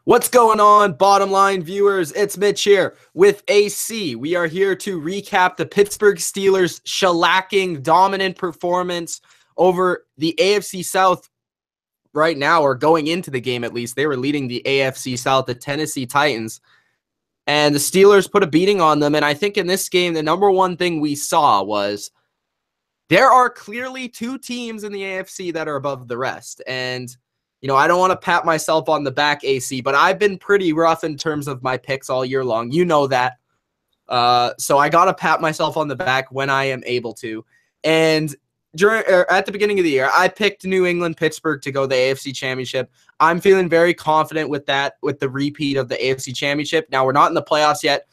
What's going on, bottom line viewers? It's Mitch here with AC. We are here to recap the Pittsburgh Steelers' shellacking dominant performance over the AFC South right now, or going into the game at least. They were leading the AFC South, the Tennessee Titans, and the Steelers put a beating on them. And I think in this game, the number one thing we saw was there are clearly two teams in the AFC that are above the rest. And I don't want to pat myself on the back, AC, but I've been pretty rough in terms of my picks all year long. You know that. So I got to pat myself on the back when I am able to. And at the beginning of the year, I picked New England, Pittsburgh to go the AFC Championship. I'm feeling very confident with that, with the repeat of the AFC Championship. Now, we're not in the playoffs yet,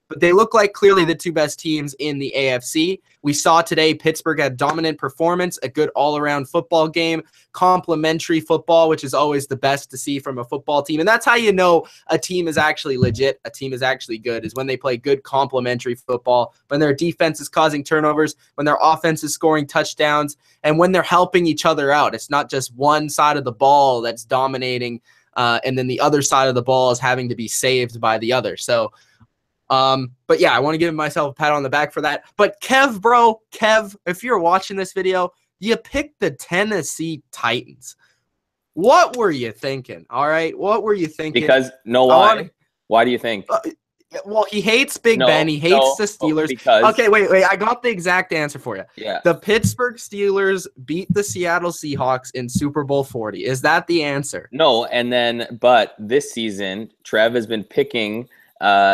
but they look like clearly the two best teams in the AFC. We saw today Pittsburgh had dominant performance, a good all-around football game, complimentary football, which is always the best to see from a football team. And that's how you know a team is actually legit, a team is actually good, is when they play good complimentary football, when their defense is causing turnovers, when their offense is scoring touchdowns, and when they're helping each other out. It's not just one side of the ball that's dominating, and then the other side of the ball is having to be saved by the other. So, but yeah, I want to give myself a pat on the back for that. But Kev, if you're watching this video, you picked the Tennessee Titans. What were you thinking? All right. What were you thinking? Because why? Why do you think? Well, he hates Big Ben. He hates the Steelers. Okay, wait. I got the exact answer for you. Yeah. The Pittsburgh Steelers beat the Seattle Seahawks in Super Bowl 40. Is that the answer? No. But this season, Trev has been picking.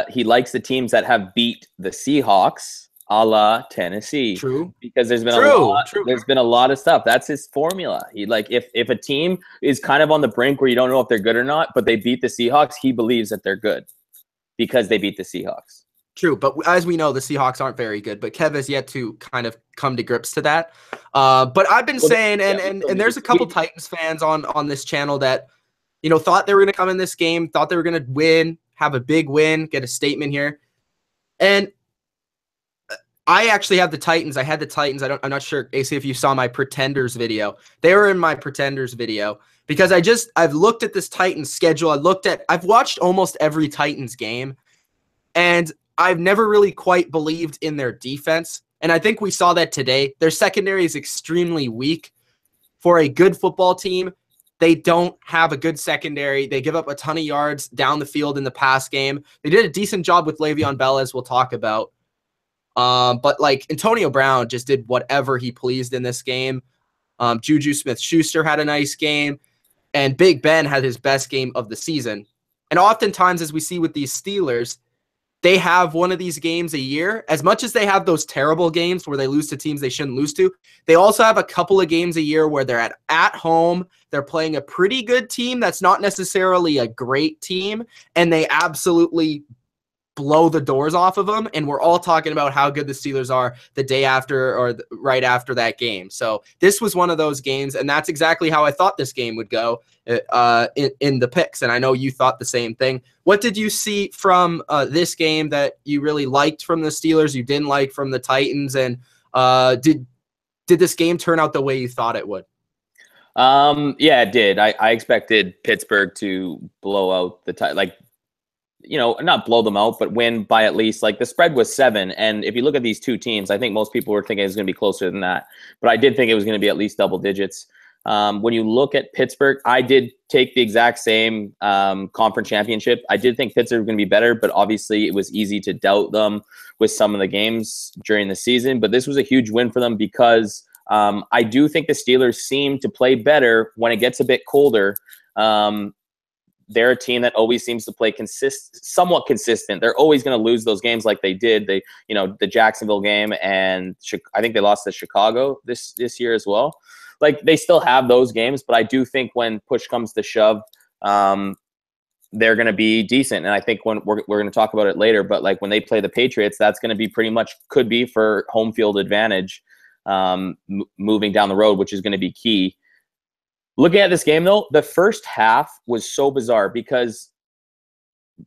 He likes the teams that have beat the Seahawks, a la Tennessee. True. Because there's been a lot of stuff. That's his formula. He if a team is kind of on the brink where you don't know if they're good or not, but they beat the Seahawks, he believes that they're good because they beat the Seahawks. True, but as we know, the Seahawks aren't very good. But Kev has yet to kind of come to grips to that. But I've been saying, and there's a couple Titans fans on this channel that thought they were going to come in this game, thought they were going to win, have a big win, get a statement here. And I actually have the Titans. I had the Titans. I'm not sure, AC, if you saw my Pretenders video. They were in my Pretenders video because I've looked at this Titans schedule. I've watched almost every Titans game, and I've never really quite believed in their defense. And I think we saw that today. Their secondary is extremely weak for a good football team. They don't have a good secondary. They give up a ton of yards down the field in the pass game. They did a decent job with Le'Veon Bell, as we'll talk about. But Antonio Brown just did whatever he pleased in this game. Juju Smith-Schuster had a nice game, and Big Ben had his best game of the season. And oftentimes, as we see with these Steelers, they have one of these games a year. As much as they have those terrible games where they lose to teams they shouldn't lose to, they also have a couple of games a year where they're at home. They're playing a pretty good team that's not necessarily a great team, and they absolutely blow the doors off of them. And we're all talking about how good the Steelers are the day after or right after that game. So this was one of those games, and that's exactly how I thought this game would go in the picks. And I know you thought the same thing. What did you see from this game that you really liked from the Steelers, you didn't like from the Titans? And did this game turn out the way you thought it would? Yeah, it did. I expected Pittsburgh to blow out the Titans. Not blow them out, but win by at least, the spread was 7. And if you look at these two teams, I think most people were thinking it was going to be closer than that. But I did think it was going to be at least double digits. When you look at Pittsburgh, I did take the exact same conference championship. I did think Pittsburgh was going to be better, but obviously it was easy to doubt them with some of the games during the season. But this was a huge win for them because I do think the Steelers seem to play better when it gets a bit colder. They're a team that always seems to play somewhat consistent. They're always going to lose those games like they did. The Jacksonville game, and I think they lost to Chicago this year as well. They still have those games, but I do think when push comes to shove, they're going to be decent. And I think when we're going to talk about it later, but when they play the Patriots, that's going to be could be for home field advantage moving down the road, which is going to be key. Looking at this game, though, the first half was so bizarre because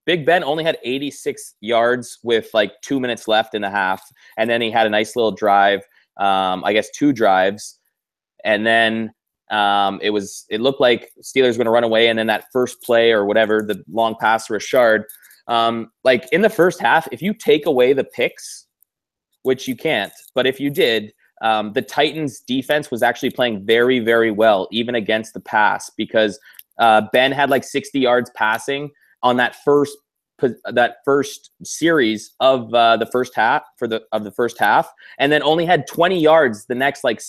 Big Ben only had 86 yards with 2 minutes left in the half. And then he had a nice little drive, I guess 2 drives. And then It looked like Steelers were going to run away, and then that first play or whatever, the long pass to Rishard, like in the first half, if you take away the picks, which you can't, but if you did, the Titans defense was actually playing very, very well, even against the pass, because Ben had like 60 yards passing on that first series of the first half of the first half, and then only had 20 yards the next like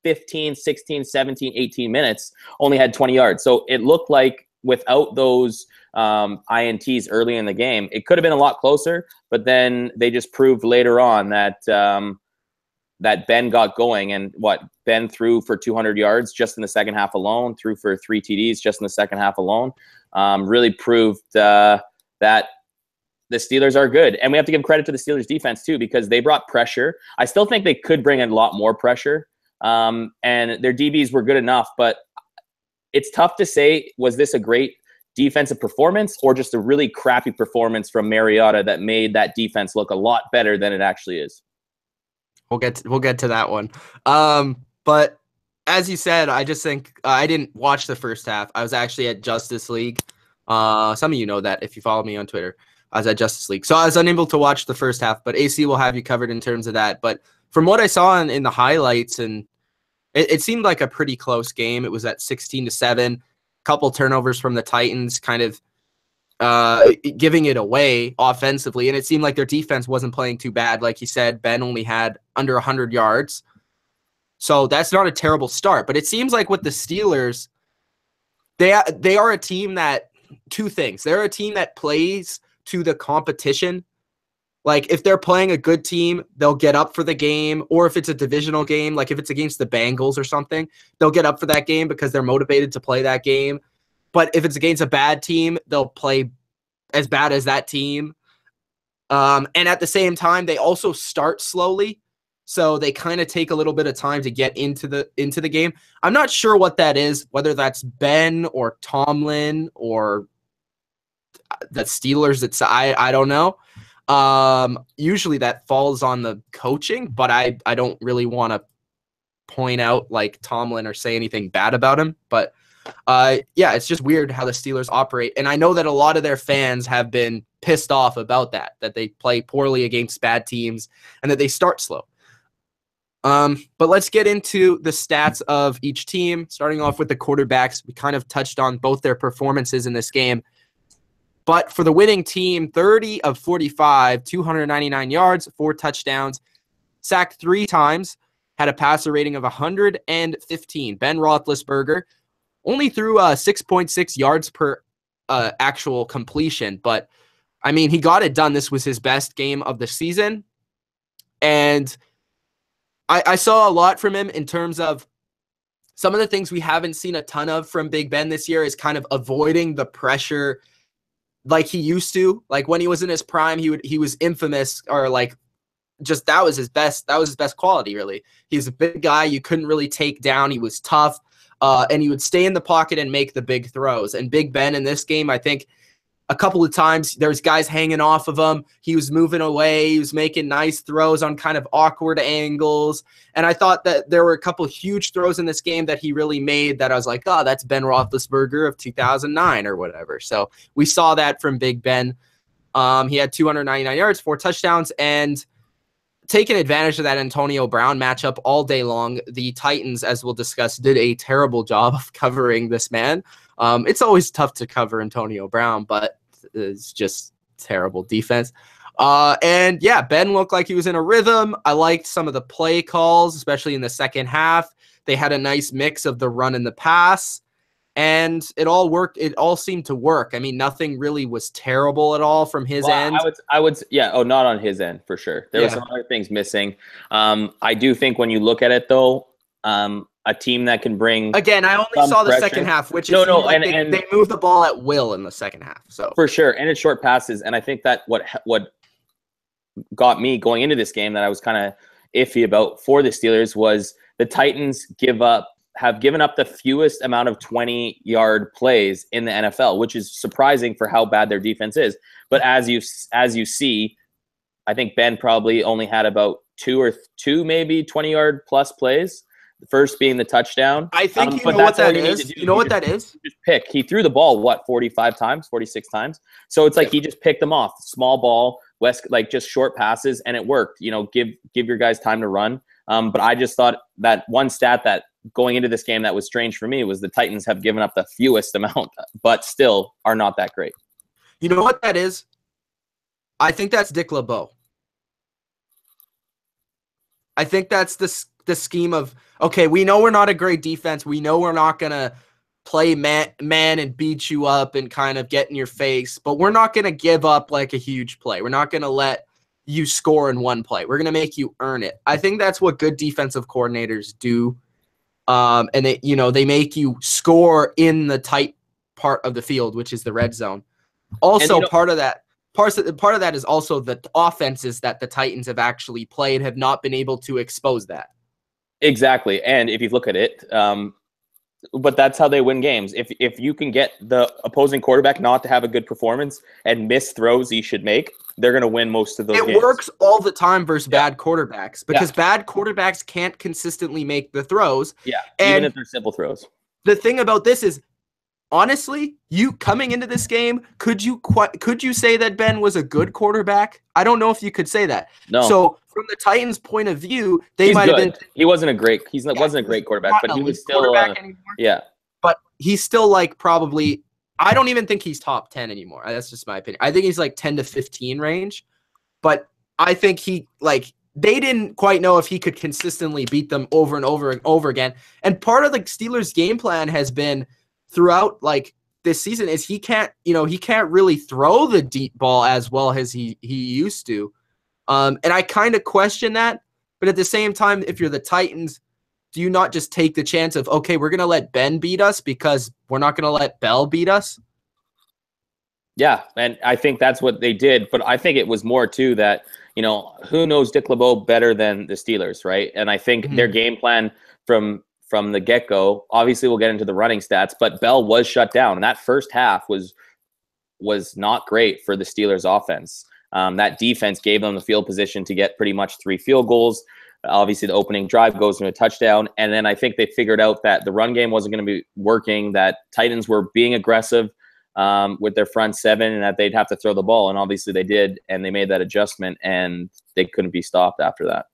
15, 16, 17, 18 minutes, only had 20 yards. So it looked like without those INTs early in the game, it could have been a lot closer, but then they just proved later on that that Ben got going, and Ben threw for 200 yards just in the second half alone, threw for 3 TDs just in the second half alone. Really proved that the Steelers are good. And we have to give credit to the Steelers defense too, because they brought pressure. I still think they could bring a lot more pressure. And their DBs were good enough, but it's tough to say, was this a great defensive performance or just a really crappy performance from Mariota that made that defense look a lot better than it actually is? We'll get to that one. But as you said, I just think I didn't watch the first half. I was actually at Justice League. Some of you know that if you follow me on Twitter. I was at Justice League. So I was unable to watch the first half, but AC will have you covered in terms of that. But from what I saw in the highlights, and it seemed like a pretty close game. It was at 16-7, couple turnovers from the Titans, kind of giving it away offensively. And it seemed like their defense wasn't playing too bad. Like you said, Ben only had under 100 yards. So that's not a terrible start. But it seems like with the Steelers, they are a team that, two things. They're a team that plays to the competition. Like if they're playing a good team, they'll get up for the game, or if it's a divisional game, like if it's against the Bengals or something, they'll get up for that game because they're motivated to play that game. But if it's against a bad team, they'll play as bad as that team. And at the same time, they also start slowly. So they kind of take a little bit of time to get into the game. I'm not sure what that is, whether that's Ben or Tomlin or the Steelers. I don't know. Usually that falls on the coaching, but I don't really want to point out like Tomlin or say anything bad about him. But yeah, it's just weird how the Steelers operate. And I know that a lot of their fans have been pissed off about that they play poorly against bad teams and that they start slow. But let's get into the stats of each team, starting off with the quarterbacks. We kind of touched on both their performances in this game. But for the winning team, 30 of 45, 299 yards, 4 touchdowns, sacked 3 times, had a passer rating of 115. Ben Roethlisberger only threw 6.6 yards per actual completion. But, I mean, he got it done. This was his best game of the season. And I saw a lot from him in terms of some of the things we haven't seen a ton of from Big Ben this year is kind of avoiding the pressure like he used to. Like when he was in his prime, he was infamous, or like just that was his best quality, really. He's a big guy you couldn't really take down. He was tough, and he would stay in the pocket and make the big throws. And Big Ben in this game, I think a couple of times there's guys hanging off of him. He was moving away. He was making nice throws on kind of awkward angles. And I thought that there were a couple of huge throws in this game that he really made that I was like, oh, that's Ben Roethlisberger of 2009 or whatever. So we saw that from Big Ben. He had 299 yards, 4 touchdowns, and taking advantage of that Antonio Brown matchup all day long. The Titans, as we'll discuss, did a terrible job of covering this man. It's always tough to cover Antonio Brown, but it's just terrible defense. And yeah, Ben looked like he was in a rhythm. I liked some of the play calls, especially in the second half. They had a nice mix of the run and the pass, and it all worked. It all seemed to work. I mean, nothing really was terrible at all from his end. I would, yeah. Oh, not on his end for sure. There were some other things missing. I do think when you look at it though, a team that can bring, again, I only saw the second half, which is they moved the ball at will in the second half. So for sure, and it's short passes, and I think that what got me going into this game that I was kind of iffy about for the Steelers was the Titans have given up the fewest amount of 20-yard plays in the NFL, which is surprising for how bad their defense is. But as you see, I think Ben probably only had about two maybe 20-yard plus plays. first being the touchdown. I think you know what that is. You know what that is? Just pick. He threw the ball, 45 times, 46 times. So it's like he just picked them off. Small ball, like just short passes, and it worked. Give your guys time to run. But I just thought that one stat that going into this game that was strange for me was the Titans have given up the fewest amount, but still are not that great. You know what that is? I think that's Dick LeBeau. I think that's the scheme of, okay, we know we're not a great defense. We know we're not going to play man and beat you up and kind of get in your face, but we're not going to give up like a huge play. We're not going to let you score in one play. We're going to make you earn it. I think that's what good defensive coordinators do. And they make you score in the tight part of the field, which is the red zone. Also, part of that is also the offenses that the Titans have actually played have not been able to expose that. Exactly. And if you look at it, but that's how they win games. If you can get the opposing quarterback not to have a good performance and miss throws he should make, they're going to win most of those games. It works all the time versus bad quarterbacks because bad quarterbacks can't consistently make the throws. Yeah, even if they're simple throws. The thing about this is, honestly, you coming into this game, could you say that Ben was a good quarterback? I don't know if you could say that. No. So from the Titans' point of view, they might have been. He wasn't a great quarterback, but he was still But he's still like probably. I don't even think he's top 10 anymore. That's just my opinion. I think he's like 10 to 15 range, but I think they didn't quite know if he could consistently beat them over and over and over again. And part of the Steelers' game plan has been throughout this season is he can't really throw the deep ball as well as he used to. And I kind of question that, but at the same time, if you're the Titans, do you not just take the chance of, okay, we're going to let Ben beat us because we're not going to let Bell beat us? Yeah, and I think that's what they did, but I think it was more too that, who knows Dick LeBeau better than the Steelers, right? And I think their game plan from the get-go, obviously we'll get into the running stats, but Bell was shut down. And that first half was not great for the Steelers offense. That defense gave them the field position to get pretty much 3 field goals. Obviously, the opening drive goes into a touchdown. And then I think they figured out that the run game wasn't going to be working, that Titans were being aggressive with their front seven, and that they'd have to throw the ball. And obviously they did, and they made that adjustment, and they couldn't be stopped after that.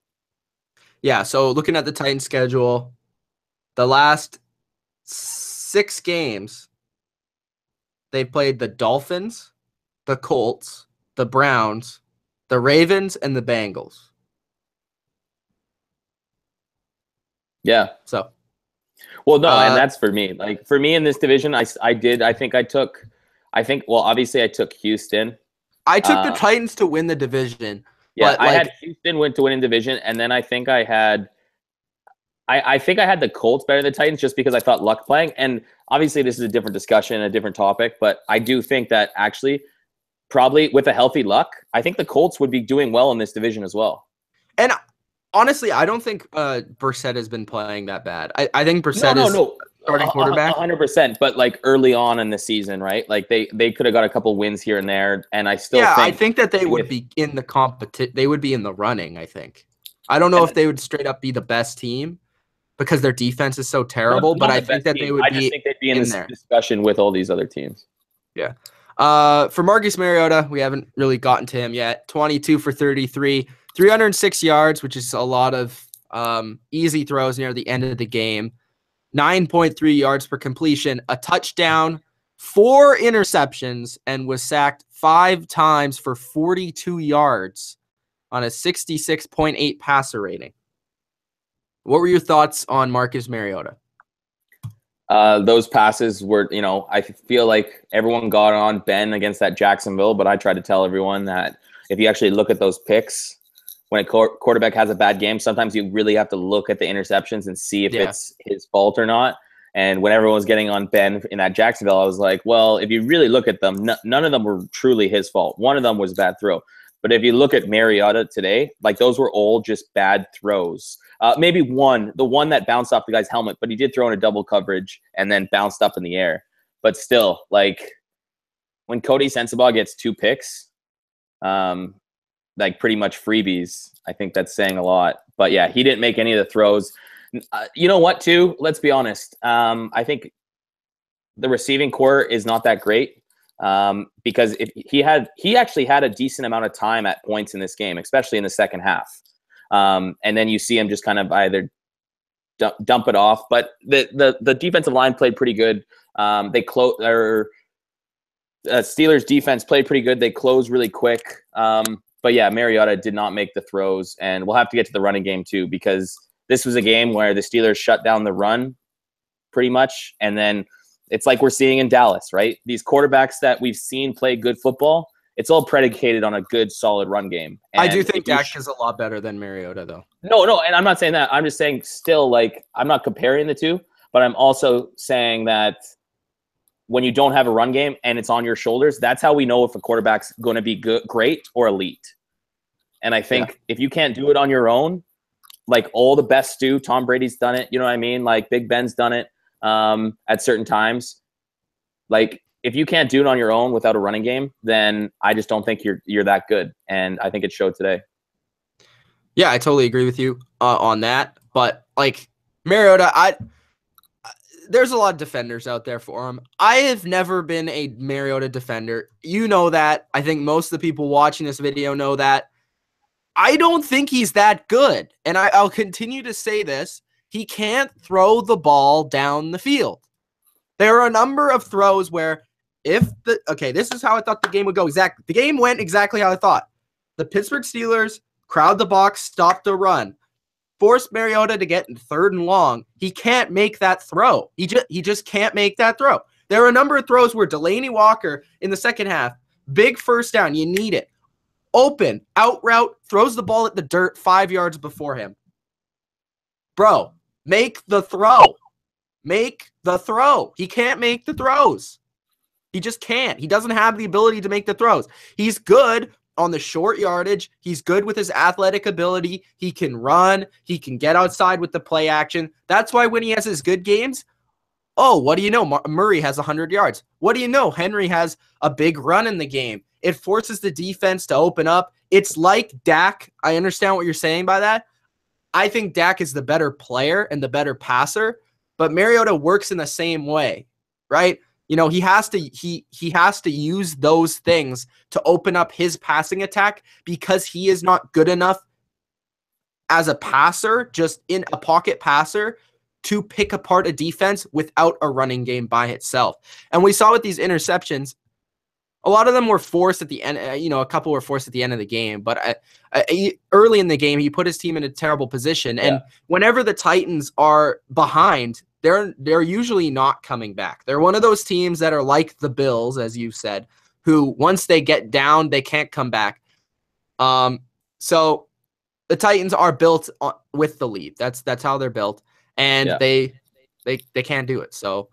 Yeah, so looking at the Titans schedule, the last 6 games, they've played the Dolphins, the Colts, the Browns, the Ravens, and the Bengals. Yeah. So. Well, no, and that's for me. Like for me in this division, obviously I took Houston. I took the Titans to win the division. Yeah, I had Houston win to win in division, and then I think I had the Colts better than the Titans just because I thought luck playing. And obviously this is a different discussion, a different topic, but I do think that actually probably with a healthy luck, I think the Colts would be doing well in this division as well. And honestly, I don't think Brissett has been playing that bad. I think Brissett is starting quarterback. 100%, but like early on in the season, right? Like they could have got a couple wins here and there, and I think that they would be in the competition. They would be in the running, I think. I don't know if they would straight up be the best team because their defense is so terrible, but I think that they would be. I think they'd be in this discussion with all these other teams. Yeah. For Marcus Mariota, we haven't really gotten to him yet. 22 for 33. 306 yards, which is a lot of easy throws near the end of the game. 9.3 yards per completion, a touchdown, 4 interceptions, and was sacked 5 times for 42 yards on a 66.8 passer rating. What were your thoughts on Marcus Mariota? Those passes were, I feel like everyone got on Ben against that Jacksonville, but I tried to tell everyone that if you actually look at those picks, when a quarterback has a bad game, sometimes you really have to look at the interceptions and see if it's his fault or not. And when everyone was getting on Ben in that Jacksonville, I was like, well, if you really look at them, none of them were truly his fault. One of them was a bad throw. But if you look at Mariota today, like those were all just bad throws. Maybe the one that bounced off the guy's helmet, but he did throw in a double coverage and then bounced up in the air. But still, like when Cody Sensabaugh gets 2 picks, like pretty much freebies, I think that's saying a lot. But yeah, he didn't make any of the throws. You know what, too? Let's be honest. I think the receiving core is not that great because if he actually had a decent amount of time at points in this game, especially in the second half. And then you see him just kind of either dump it off. But the defensive line played pretty good. Steelers defense played pretty good. They closed really quick. But yeah, Mariota did not make the throws, and we'll have to get to the running game too, because this was a game where the Steelers shut down the run pretty much. And then it's like we're seeing in Dallas, right? These quarterbacks that we've seen play good football, it's all predicated on a good, solid run game. And I do think Dak is a lot better than Mariota, though. No, and I'm not saying that. I'm just saying still, like, I'm not comparing the two, but I'm also saying that when you don't have a run game and it's on your shoulders, that's how we know if a quarterback's going to be good, great, or elite. And I think if you can't do it on your own, like all the best do, Tom Brady's done it, you know what I mean? Like Big Ben's done it at certain times. Like if you can't do it on your own without a running game, then I just don't think you're that good. And I think it showed today. Yeah, I totally agree with you on that. But like Mariota, there's a lot of defenders out there for him. I have never been a Mariota defender. You know that. I think most of the people watching this video know that. I don't think he's that good. And I'll continue to say this. He can't throw the ball down the field. There are a number of throws where this is how I thought the game would go. Exactly. The game went exactly how I thought. The Pittsburgh Steelers crowd the box, stop the run. Force Mariota to get in 3rd and long. He can't make that throw. He just can't make that throw. There are a number of throws where Delaney Walker in the second half, big first down, you need it. Open, out route, throws the ball at the dirt 5 yards before him. Bro, make the throw. Make the throw. He can't make the throws. He just can't. He doesn't have the ability to make the throws. He's good on the short yardage. He's good with his athletic ability. He can run. He can get outside with the play action. That's why when he has his good games, what do you know? Murray has 100 yards. What do you know? Henry has a big run in the game. It forces the defense to open up. It's like Dak. I understand what you're saying by that. I think Dak is the better player and the better passer, but Mariota works in the same way, right? You know, he has to use those things to open up his passing attack because he is not good enough as a passer, just in a pocket passer, to pick apart a defense without a running game by itself. And we saw with these interceptions, a lot of them were forced at the end. A couple were forced at the end of the game, but early in the game, he put his team in a terrible position. And whenever the Titans are behind, they're usually not coming back. They're one of those teams that are like the Bills, as you said, who once they get down, they can't come back. So the Titans are built with the lead. That's how they're built, and they can't do it. So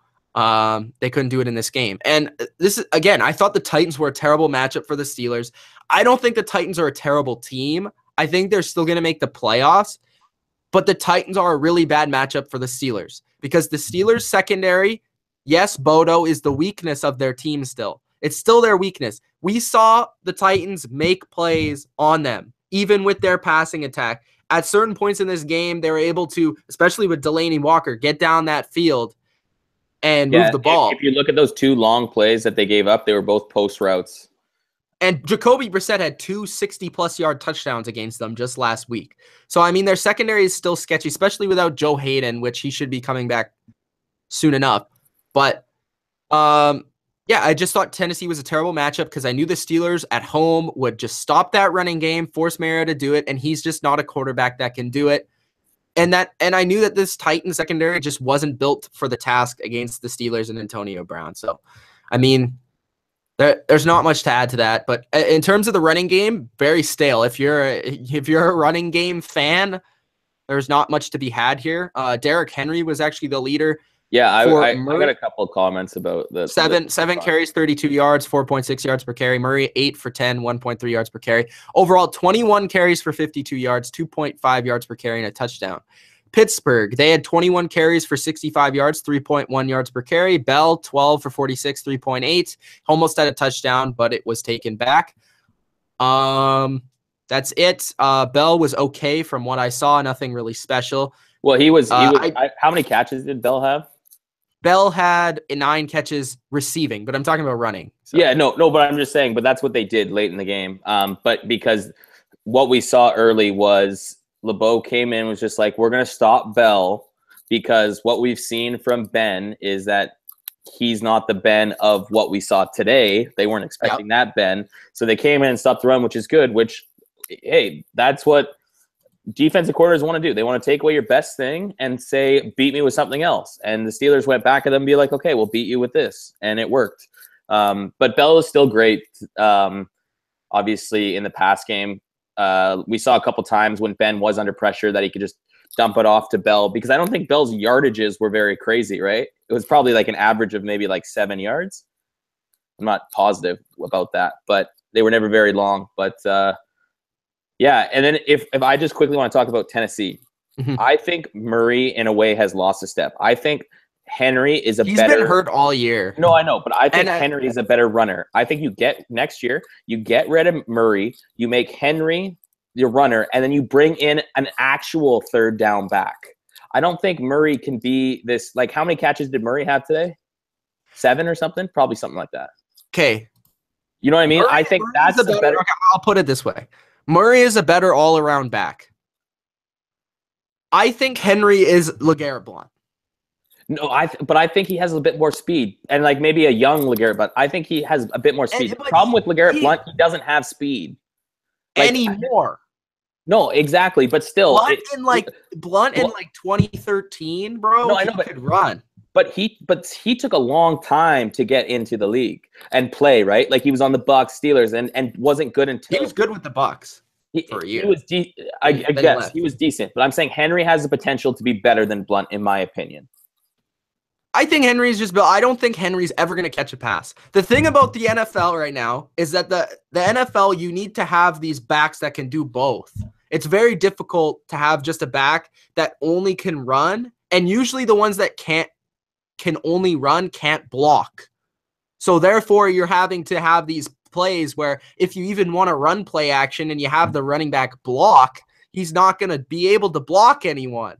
they couldn't do it in this game. And this is, again, I thought the Titans were a terrible matchup for the Steelers. I don't think the Titans are a terrible team. I think they're still going to make the playoffs, but the Titans are a really bad matchup for the Steelers because the Steelers secondary, yes, Bodo is the weakness of their team still. It's still their weakness. We saw the Titans make plays on them, even with their passing attack. At certain points in this game, they were able to, especially with Delaney Walker, get down that field and move the ball. If you look at those 2 long plays that they gave up, they were both post routes. And Jacoby Brissett had 2 60-plus yard touchdowns against them just last week. So, I mean, their secondary is still sketchy, especially without Joe Hayden, which he should be coming back soon enough. But, I just thought Tennessee was a terrible matchup because I knew the Steelers at home would just stop that running game, force Mariota to do it, and he's just not a quarterback that can do it. And I knew that this Titans secondary just wasn't built for the task against the Steelers and Antonio Brown. So, I mean, there's not much to add to that. But in terms of the running game, very stale. If you're a running game fan, there's not much to be had here. Derrick Henry was actually the leader. Yeah, I got a couple of comments about the seven carries, 32 yards, 4.6 yards per carry. Murray 8 for 10, 1.3 yards per carry. Overall, 21 carries for 52 yards, 2.5 yards per carry, and a touchdown. Pittsburgh, they had 21 carries for 65 yards, 3.1 yards per carry. Bell, 12 for 46, 3.8. Almost had a touchdown, but it was taken back. That's it. Bell was okay from what I saw. Nothing really special. Well, he was. How many catches did Bell have? Bell had 9 catches receiving, but I'm talking about running. So. Yeah, no, but I'm just saying. But that's what they did late in the game. But because what we saw early was LeBeau came in, was just like, we're going to stop Bell, because what we've seen from Ben is that he's not the Ben of what we saw today. They weren't expecting that Ben. So they came in and stopped the run, which is good, which, hey, that's what defensive coordinators want to do. They want to take away your best thing and say, beat me with something else. And the Steelers went back at them and be like, okay, we'll beat you with this. And it worked. But Bell is still great. Obviously, in the pass game, we saw a couple times when Ben was under pressure that he could just dump it off to Bell, because I don't think Bell's yardages were very crazy, right? It was probably like an average of maybe like 7 yards. I'm not positive about that, but they were never very long. But yeah, and then if I just quickly want to talk about Tennessee, I think Murray in a way has lost a step. I think Henry is He's been hurt all year. No, I know, but I think Henry is a better runner. I think next year, you get rid of Murray, you make Henry your runner, and then you bring in an actual third down back. I don't think Murray can be this, like, how many catches did Murray have today? 7 or something? Probably something like that. Okay. You know what I mean? I think that's a better. Okay, I'll put it this way. Murray is a better all-around back. I think Henry is LeGarrette Blount. No, but I think he has a bit more speed, and like maybe a young LeGarrette, but I think he has a bit more speed. The problem with LeGarrette Blount, he doesn't have speed anymore. No, exactly, but still, Blount in 2013, bro. No, I know, but could run. But he took a long time to get into the league and play, right? Like he was on the Bucs, Steelers, and wasn't good until he was good with the Bucs for a year. He was I guess he was decent, but I'm saying Henry has the potential to be better than Blount, in my opinion. I think Henry's just built. I don't think Henry's ever going to catch a pass. The thing about the NFL right now is that the NFL, you need to have these backs that can do both. It's very difficult to have just a back that only can run, and usually the ones that can only run can't block. So therefore, you're having to have these plays where if you even want to run play action and you have the running back block, he's not going to be able to block anyone.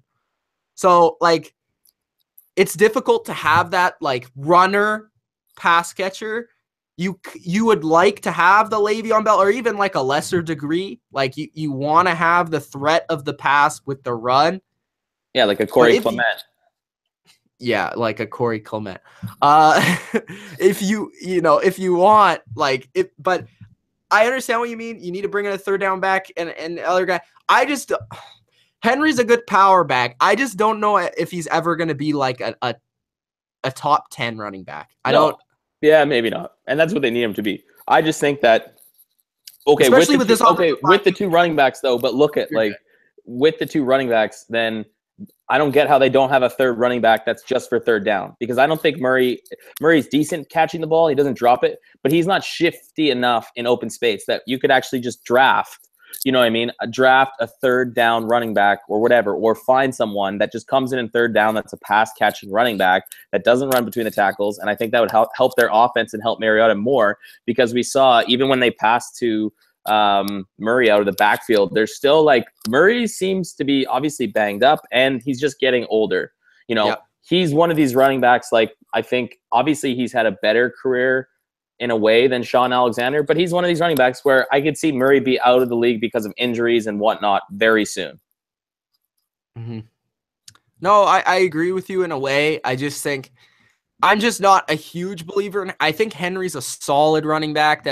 So like, it's difficult to have that like runner pass catcher. You would like to have the Le'Veon Bell, or even like a lesser degree. Like you want to have the threat of the pass with the run. Yeah, like a Corey Clement. Yeah, like a Corey Clement. If you want like it, but I understand what you mean. You need to bring in a third down back and the other guy. Henry's a good power back. I just don't know if he's ever going to be like a top 10 running back. I don't. Yeah, maybe not. And that's what they need him to be. I just think that, okay, with the two running backs though, but look at with the two running backs, then I don't get how they don't have a third running back that's just for third down, because I don't think Murray's decent catching the ball. He doesn't drop it, but he's not shifty enough in open space that you could actually just draft. You know what I mean? Draft a third down running back or whatever, or find someone that just comes in third down that's a pass-catching running back that doesn't run between the tackles. And I think that would help their offense and help Mariota more, because we saw even when they passed to Murray out of the backfield, there's still like Murray seems to be obviously banged up and he's just getting older. You know, He's one of these running backs, like I think obviously he's had a better career in a way than Sean Alexander, but he's one of these running backs where I could see Murray be out of the league because of injuries and whatnot very soon. Mm-hmm. No, I agree with you in a way. I just think I'm just not a huge believer. I think Henry's a solid running back.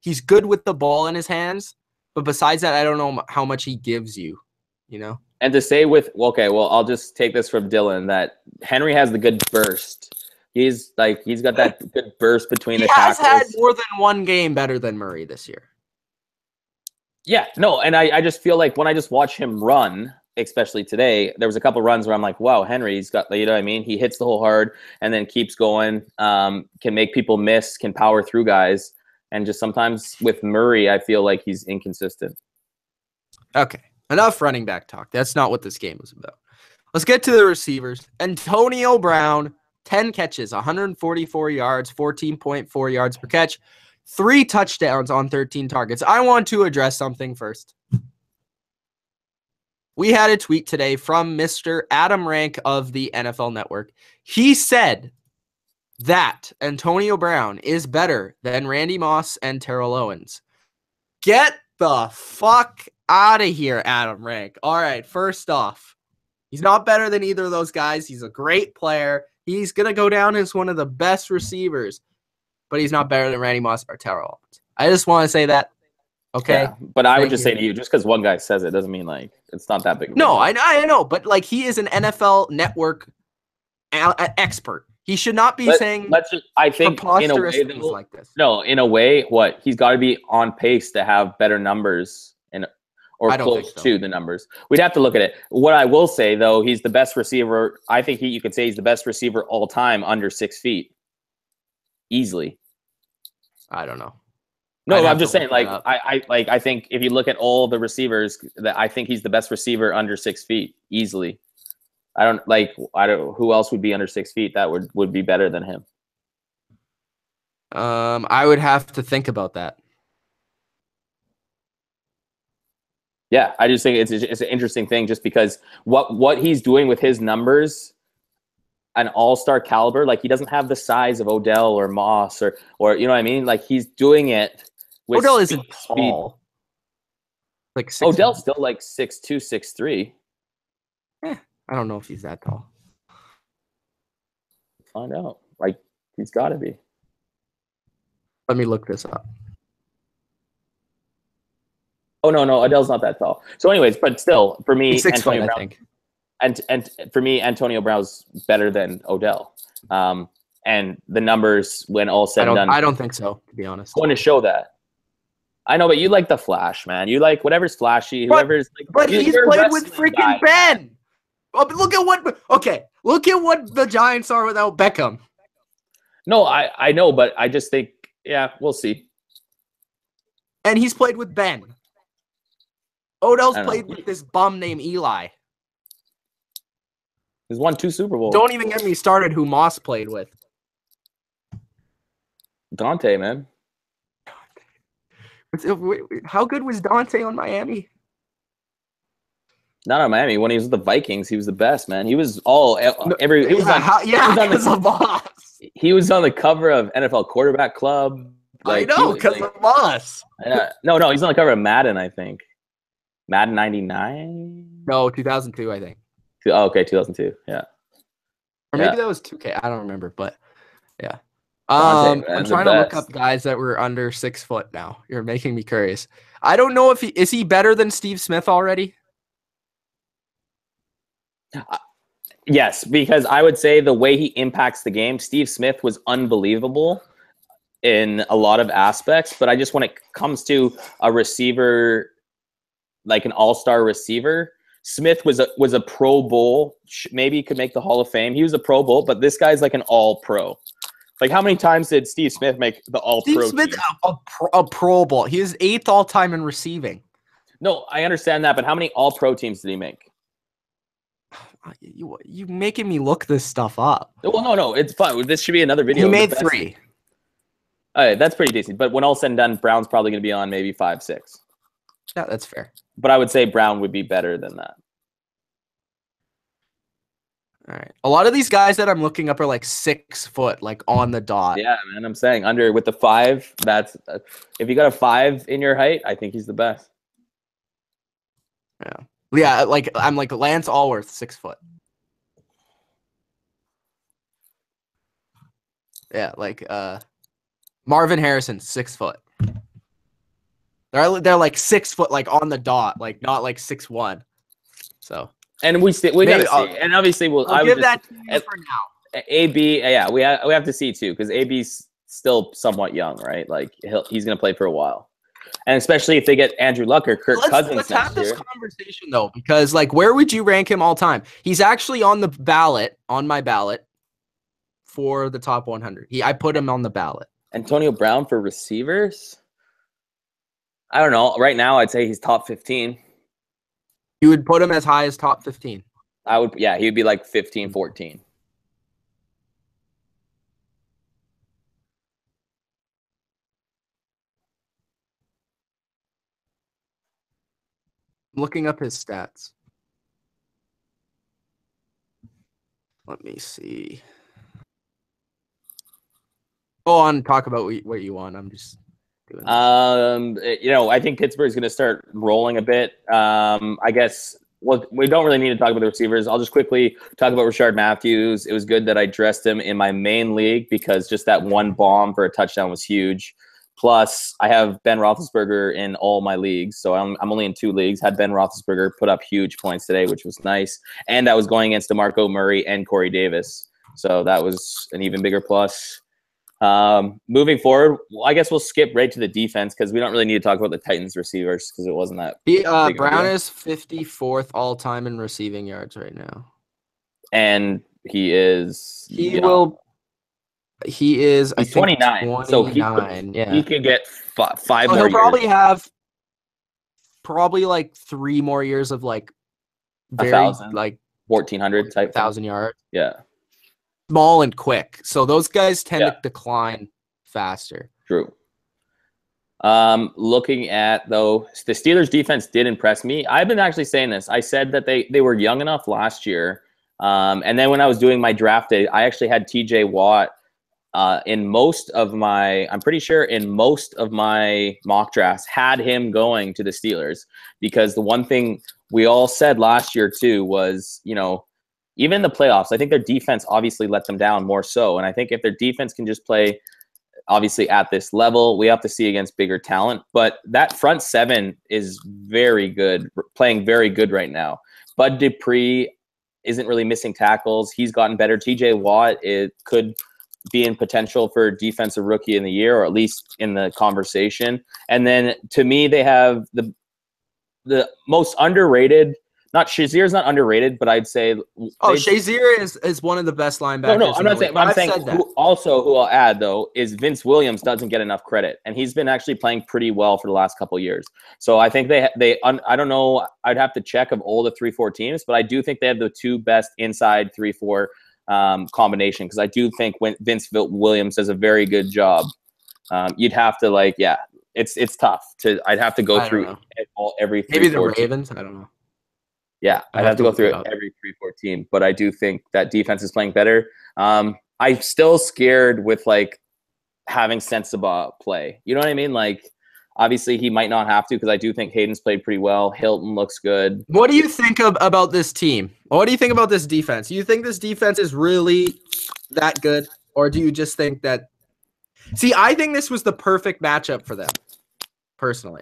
He's good with the ball in his hands, but besides that, I don't know how much he gives you, you know? And to say I'll just take this from Dylan that Henry has the good burst. He's got that good burst between the tackles. He has had more than one game better than Murray this year. Yeah, no, and I just feel like when I just watch him run, especially today, there was a couple runs where I'm like, wow, Henry's got, you know what I mean? He hits the hole hard and then keeps going, can make people miss, can power through guys. And just sometimes with Murray, I feel like he's inconsistent. Okay, enough running back talk. That's not what this game was about. Let's get to the receivers. Antonio Brown, 10 catches, 144 yards, 14.4 yards per catch, 3 touchdowns on 13 targets. I want to address something first. we had a tweet today from Mr. Adam Rank of the NFL Network. He said that Antonio Brown is better than Randy Moss and Terrell Owens. Get the fuck out of here, Adam Rank. All right, first off, he's not better than either of those guys. He's a great player. He's going to go down as one of the best receivers, but he's not better than Randy Moss or Terrell Owens. I just want to say that. Okay. Yeah, but I would just say to you, just because one guy says it doesn't mean like it's not that big of a No, deal. I know, but like he is an NFL Network expert. He should not be saying I think in a way, things like this. No, in a way, he's got to be on pace to have better numbers or close to the numbers. We'd have to look at it. What I will say though, he's the best receiver. I think you could say he's the best receiver all time under 6 feet, easily. I don't know. No, I'm just saying, like I think if you look at all the receivers, that I think he's the best receiver under 6 feet, easily. I don't who else would be under 6 feet that would be better than him. I would have to think about that. Yeah, I just think it's an interesting thing, just because what he's doing with his numbers, an all-star caliber, like he doesn't have the size of Odell or Moss or you know what I mean? Like he's doing it with Odell isn't tall. Like Odell's still like 6'2", 6'3". I don't know if he's that tall. Find out. Like he's got to be. Let me look this up. Oh no, Odell's not that tall. So, anyways, but still, for me, Antonio Brown, I think. And for me, Antonio Brown's better than Odell. And the numbers, when all said and done, I don't think so, to be honest. Going to show that. I know, but you like the flash, man. You like whatever's flashy, whoever's like. But he's played with freaking Ben. Oh, but look at what the Giants are without Beckham. No, I know, but I just think, yeah, we'll see. And he's played with Ben. Odell's played with this bum named Eli. He's won 2 Super Bowls. Don't even get me started who Moss played with. Dante, man. How good was Dante on Miami? Not on Miami. When he was with the Vikings, he was the best, man. He was because of Moss. He was on the cover of NFL Quarterback Club. Like, I know, because of Moss. No, he's on the cover of Madden, I think. Madden 99? No, 2002, I think. Oh, okay, 2002. Yeah. Or maybe that was 2K. I don't remember, but yeah. I'm trying to look up guys that were under 6 foot now. You're making me curious. I don't know if he better than Steve Smith already? Yes, because I would say the way he impacts the game, Steve Smith was unbelievable in a lot of aspects, but I just, when it comes to a receiver, like an all-star receiver, Smith was a Pro Bowl. Maybe he could make the Hall of Fame. He was a Pro Bowl, but this guy's like an All-Pro. Like, how many times did Steve Smith make the All-Pro? Steve Smith, a Pro Bowl. He is 8th all-time in receiving. No, I understand that, but how many All-Pro teams did he make? You making me look this stuff up. Well, no, it's fun. This should be another video. He made 3. All right, that's pretty decent. But when all said and done, Brown's probably going to be on maybe 5, 6. Yeah, that's fair. But I would say Brown would be better than that. All right. A lot of these guys that I'm looking up are like 6 foot, like on the dot. Yeah, man. I'm saying under with the 5. That's if you got a 5 in your height, I think he's the best. Yeah. Yeah, like I'm like Lance Allworth, 6 foot. Yeah, like Marvin Harrison, 6 foot. They're like 6 foot, like on the dot, like not like 6'1". So and we gotta see, and obviously I'll give that to you for now. AB, yeah, we have to see too, because AB's still somewhat young, right? Like he's gonna play for a while. And especially if they get Andrew Luck or Kirk Cousins let's have this conversation, though, because, like, where would you rank him all time? He's actually on my ballot for the top 100. I put him on the ballot. Antonio Brown for receivers? I don't know. Right now, I'd say he's top 15. You would put him as high as top 15? I would, yeah. He would be like 15, 14. Looking up his stats. Let me see. Go on, talk about what you want. I'm just doing this. I think Pittsburgh's going to start rolling a bit. I guess we don't really need to talk about the receivers. I'll just quickly talk about Rishard Matthews. It was good that I dressed him in my main league because just that one bomb for a touchdown was huge. Plus, I have Ben Roethlisberger in all my leagues, so I'm only in 2 leagues. Had Ben Roethlisberger put up huge points today, which was nice. And I was going against DeMarco Murray and Corey Davis, so that was an even bigger plus. Moving forward, I guess we'll skip right to the defense because we don't really need to talk about the Titans receivers because it wasn't that. Brown is 54th all time in receiving yards right now, and he is. He is. He's 29. So he could get 5 more. He'll probably have like 3 more years of like very 1,000, like 1,400 type 1,000 yards. Yeah. Small and quick, so those guys tend to decline faster. True. Looking at though, the Steelers defense did impress me. I've been actually saying this. I said that they were young enough last year, and then when I was doing my draft day, I actually had T.J. Watt in most of my. I'm pretty sure in most of my mock drafts had him going to the Steelers because the one thing we all said last year too was even in the playoffs, I think their defense obviously let them down more so. And I think if their defense can just play, obviously, at this level, we have to see against bigger talent. But that front 7 is very good, playing very good right now. Bud Dupree isn't really missing tackles. He's gotten better. TJ Watt, it could be in potential for defensive rookie in the year, or at least in the conversation. And then to me, they have the most underrated. Not Shazier's not underrated, but I'd say Shazier is one of the best linebackers. No, I'm not saying. I'm saying who I'll add though is Vince Williams doesn't get enough credit, and he's been actually playing pretty well for the last couple of years. So I think I don't know. I'd have to check of all the 3-4 teams, but I do think they have the 2 best inside 3-4 combination because I do think when Vince Williams does a very good job. You'd have to it's tough to. I'd have to go through every 3-4 maybe the Ravens. Team. I don't know. Yeah, I'd have to go through every 3-4 team, but I do think that defense is playing better. I'm still scared with having Sensabaugh play. You know what I mean? Obviously he might not have to because I do think Hayden's played pretty well. Hilton looks good. What do you think about this team? What do you think about this defense? Do you think this defense is really that good, or do you just think that? See, I think this was the perfect matchup for them, personally.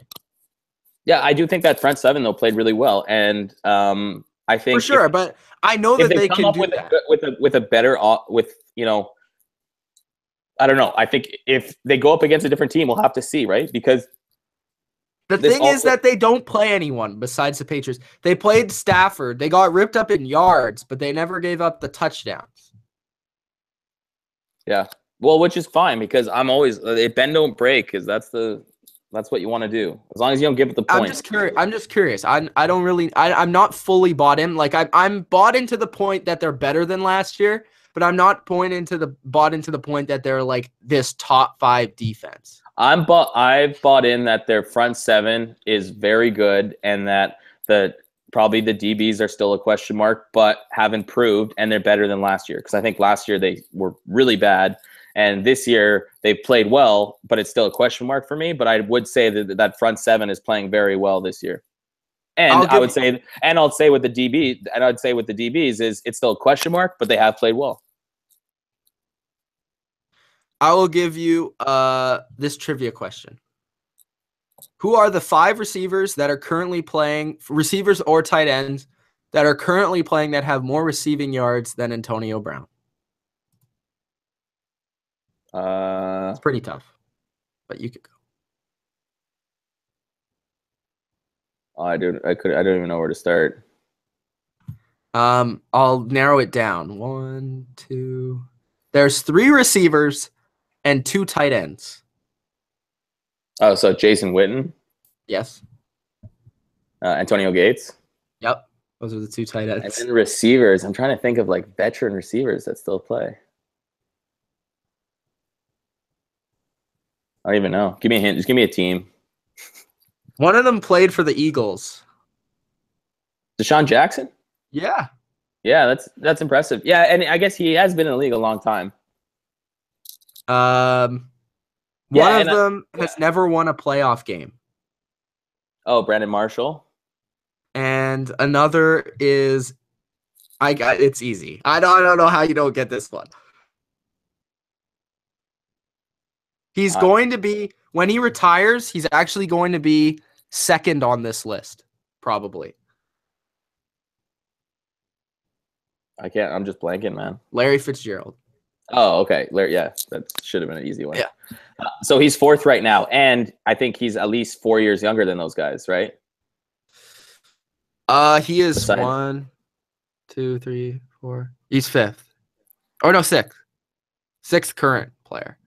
Yeah, I do think that front 7 though played really well, and I think for sure. But I know that they can do that with a better I don't know. I think if they go up against a different team, we'll have to see, right? Because the thing is that they don't play anyone besides the Patriots. They played Stafford. They got ripped up in yards, but they never gave up the touchdowns. Yeah, well, which is fine because I'm always bend don't break because that's what you want to do. As long as you don't give it the point. I'm just curious. I'm not fully bought in. I'm bought into the point that they're better than last year, but I'm not bought into the point that they're this top 5 defense. I've bought in that their front 7 is very good and that probably the DBs are still a question mark, but have improved and they're better than last year. Because I think last year they were really bad. And this year they've played well, but it's still a question mark for me. But I would say that front 7 is playing very well this year. And I'll say with the DBs is it's still a question mark, but they have played well. I will give you this trivia question. Who are the 5 receivers that are currently playing, receivers or tight ends, that are currently playing that have more receiving yards than Antonio Brown? It's pretty tough, but you could go. I don't even know where to start. I'll narrow it down. 1, 2. There's 3 receivers and 2 tight ends. Oh, so Jason Witten? Yes. Antonio Gates? Yep. Those are the 2 tight ends. And then receivers. I'm trying to think of veteran receivers that still play. I don't even know. Give me a hint. Just give me a team. One of them played for the Eagles. Deshaun Jackson? Yeah. Yeah, that's impressive. Yeah, and I guess he has been in the league a long time. One of them has never won a playoff game. Oh, Brandon Marshall. And another is, it's easy. I don't know how you don't get this one. He's going to be, when he retires, he's actually going to be second on this list, probably. I'm just blanking, man. Larry Fitzgerald. Oh, okay. Larry, yeah, that should have been an easy one. Yeah. So he's fourth right now, and I think he's at least 4 years younger than those guys, right? He is 1, 2, 3, 4. He's fifth. Oh no, sixth current player.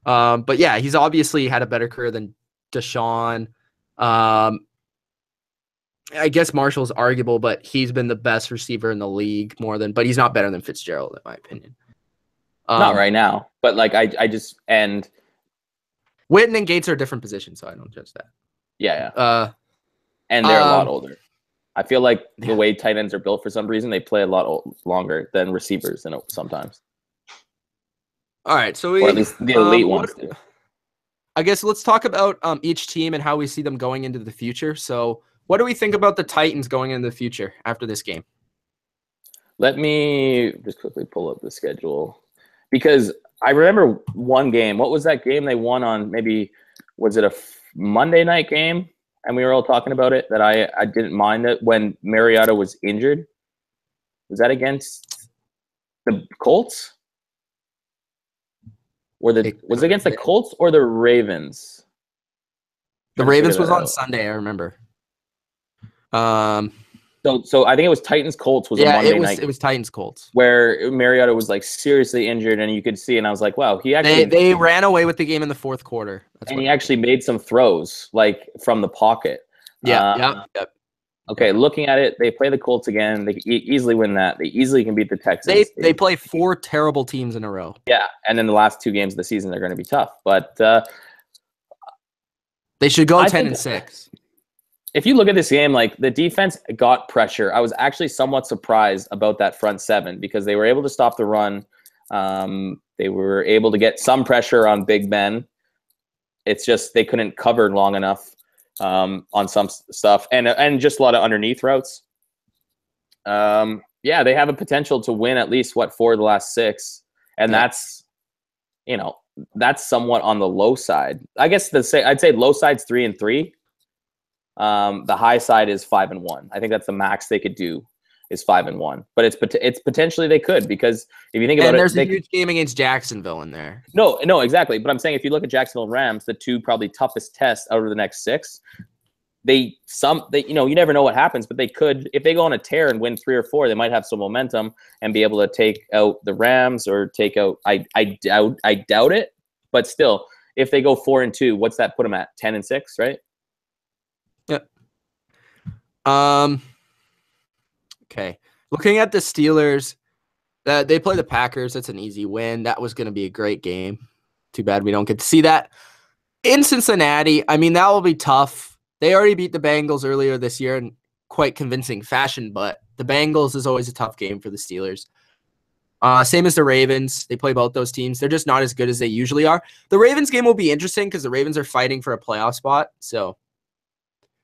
But yeah, he's obviously had a better career than Deshaun. I guess Marshall's arguable, but he's been the best receiver in the league but he's not better than Fitzgerald, in my opinion. Not right now, but like I just and Witten and Gates are different positions, so I don't judge that. Yeah. And they're a lot older. I feel like the way tight ends are built, for some reason, they play a lot longer than receivers sometimes. All right, so or at least the elite ones do. I guess let's talk about each team and how we see them going into the future. So what do we think about the Titans going into the future after this game? Let me just quickly pull up the schedule. Because I remember one game. What was that game they won on? Maybe, was it a Monday night game? And we were all talking about it, that I didn't mind it when Mariota was injured. Was that against the Colts? Was it against the Colts or the Ravens? The Ravens was on Sunday, I remember. So I think it was Titans-Colts was a Monday night. It was Titans-Colts. Where Mariota was like seriously injured, and you could see, and I was like, wow, he actually... They ran away with the game in the fourth quarter. And he actually made some throws, like, from the pocket. Yeah. Okay, looking at it, they play the Colts again. They easily win that. They easily can beat the Texans. They play 4 terrible teams in a row. Yeah, and then the last 2 games of the season, they're going to be tough. But they should go 10-6. If you look at this game, like, the defense got pressure. I was actually somewhat surprised about that front seven because they were able to stop the run. They were able to get some pressure on Big Ben. It's just they couldn't cover long enough on some stuff, and just a lot of underneath routes. Yeah, they have a potential to win at least 4 of the last 6, and that's somewhat on the low side. I guess I'd say low side's 3-3. The high side is 5-1. I think that's the max they could do is 5-1. But it's potentially they could, because if you think about it, there's a huge game against Jacksonville in there. No, exactly. But I'm saying if you look at Jacksonville Rams, the 2 probably toughest tests out of the next 6, you never know what happens, but they could, if they go on a tear and win 3 or 4, they might have some momentum and be able to take out the Rams or take out. I doubt it, but still, if they go 4-2, what's that put them at? 10-6, right? Yep. Okay. Looking at the Steelers, they play the Packers. That's an easy win. That was going to be a great game. Too bad we don't get to see that. In Cincinnati, I mean, that will be tough. They already beat the Bengals earlier this year in quite convincing fashion, but the Bengals is always a tough game for the Steelers. Same as the Ravens. They play both those teams. They're just not as good as they usually are. The Ravens game will be interesting because the Ravens are fighting for a playoff spot. So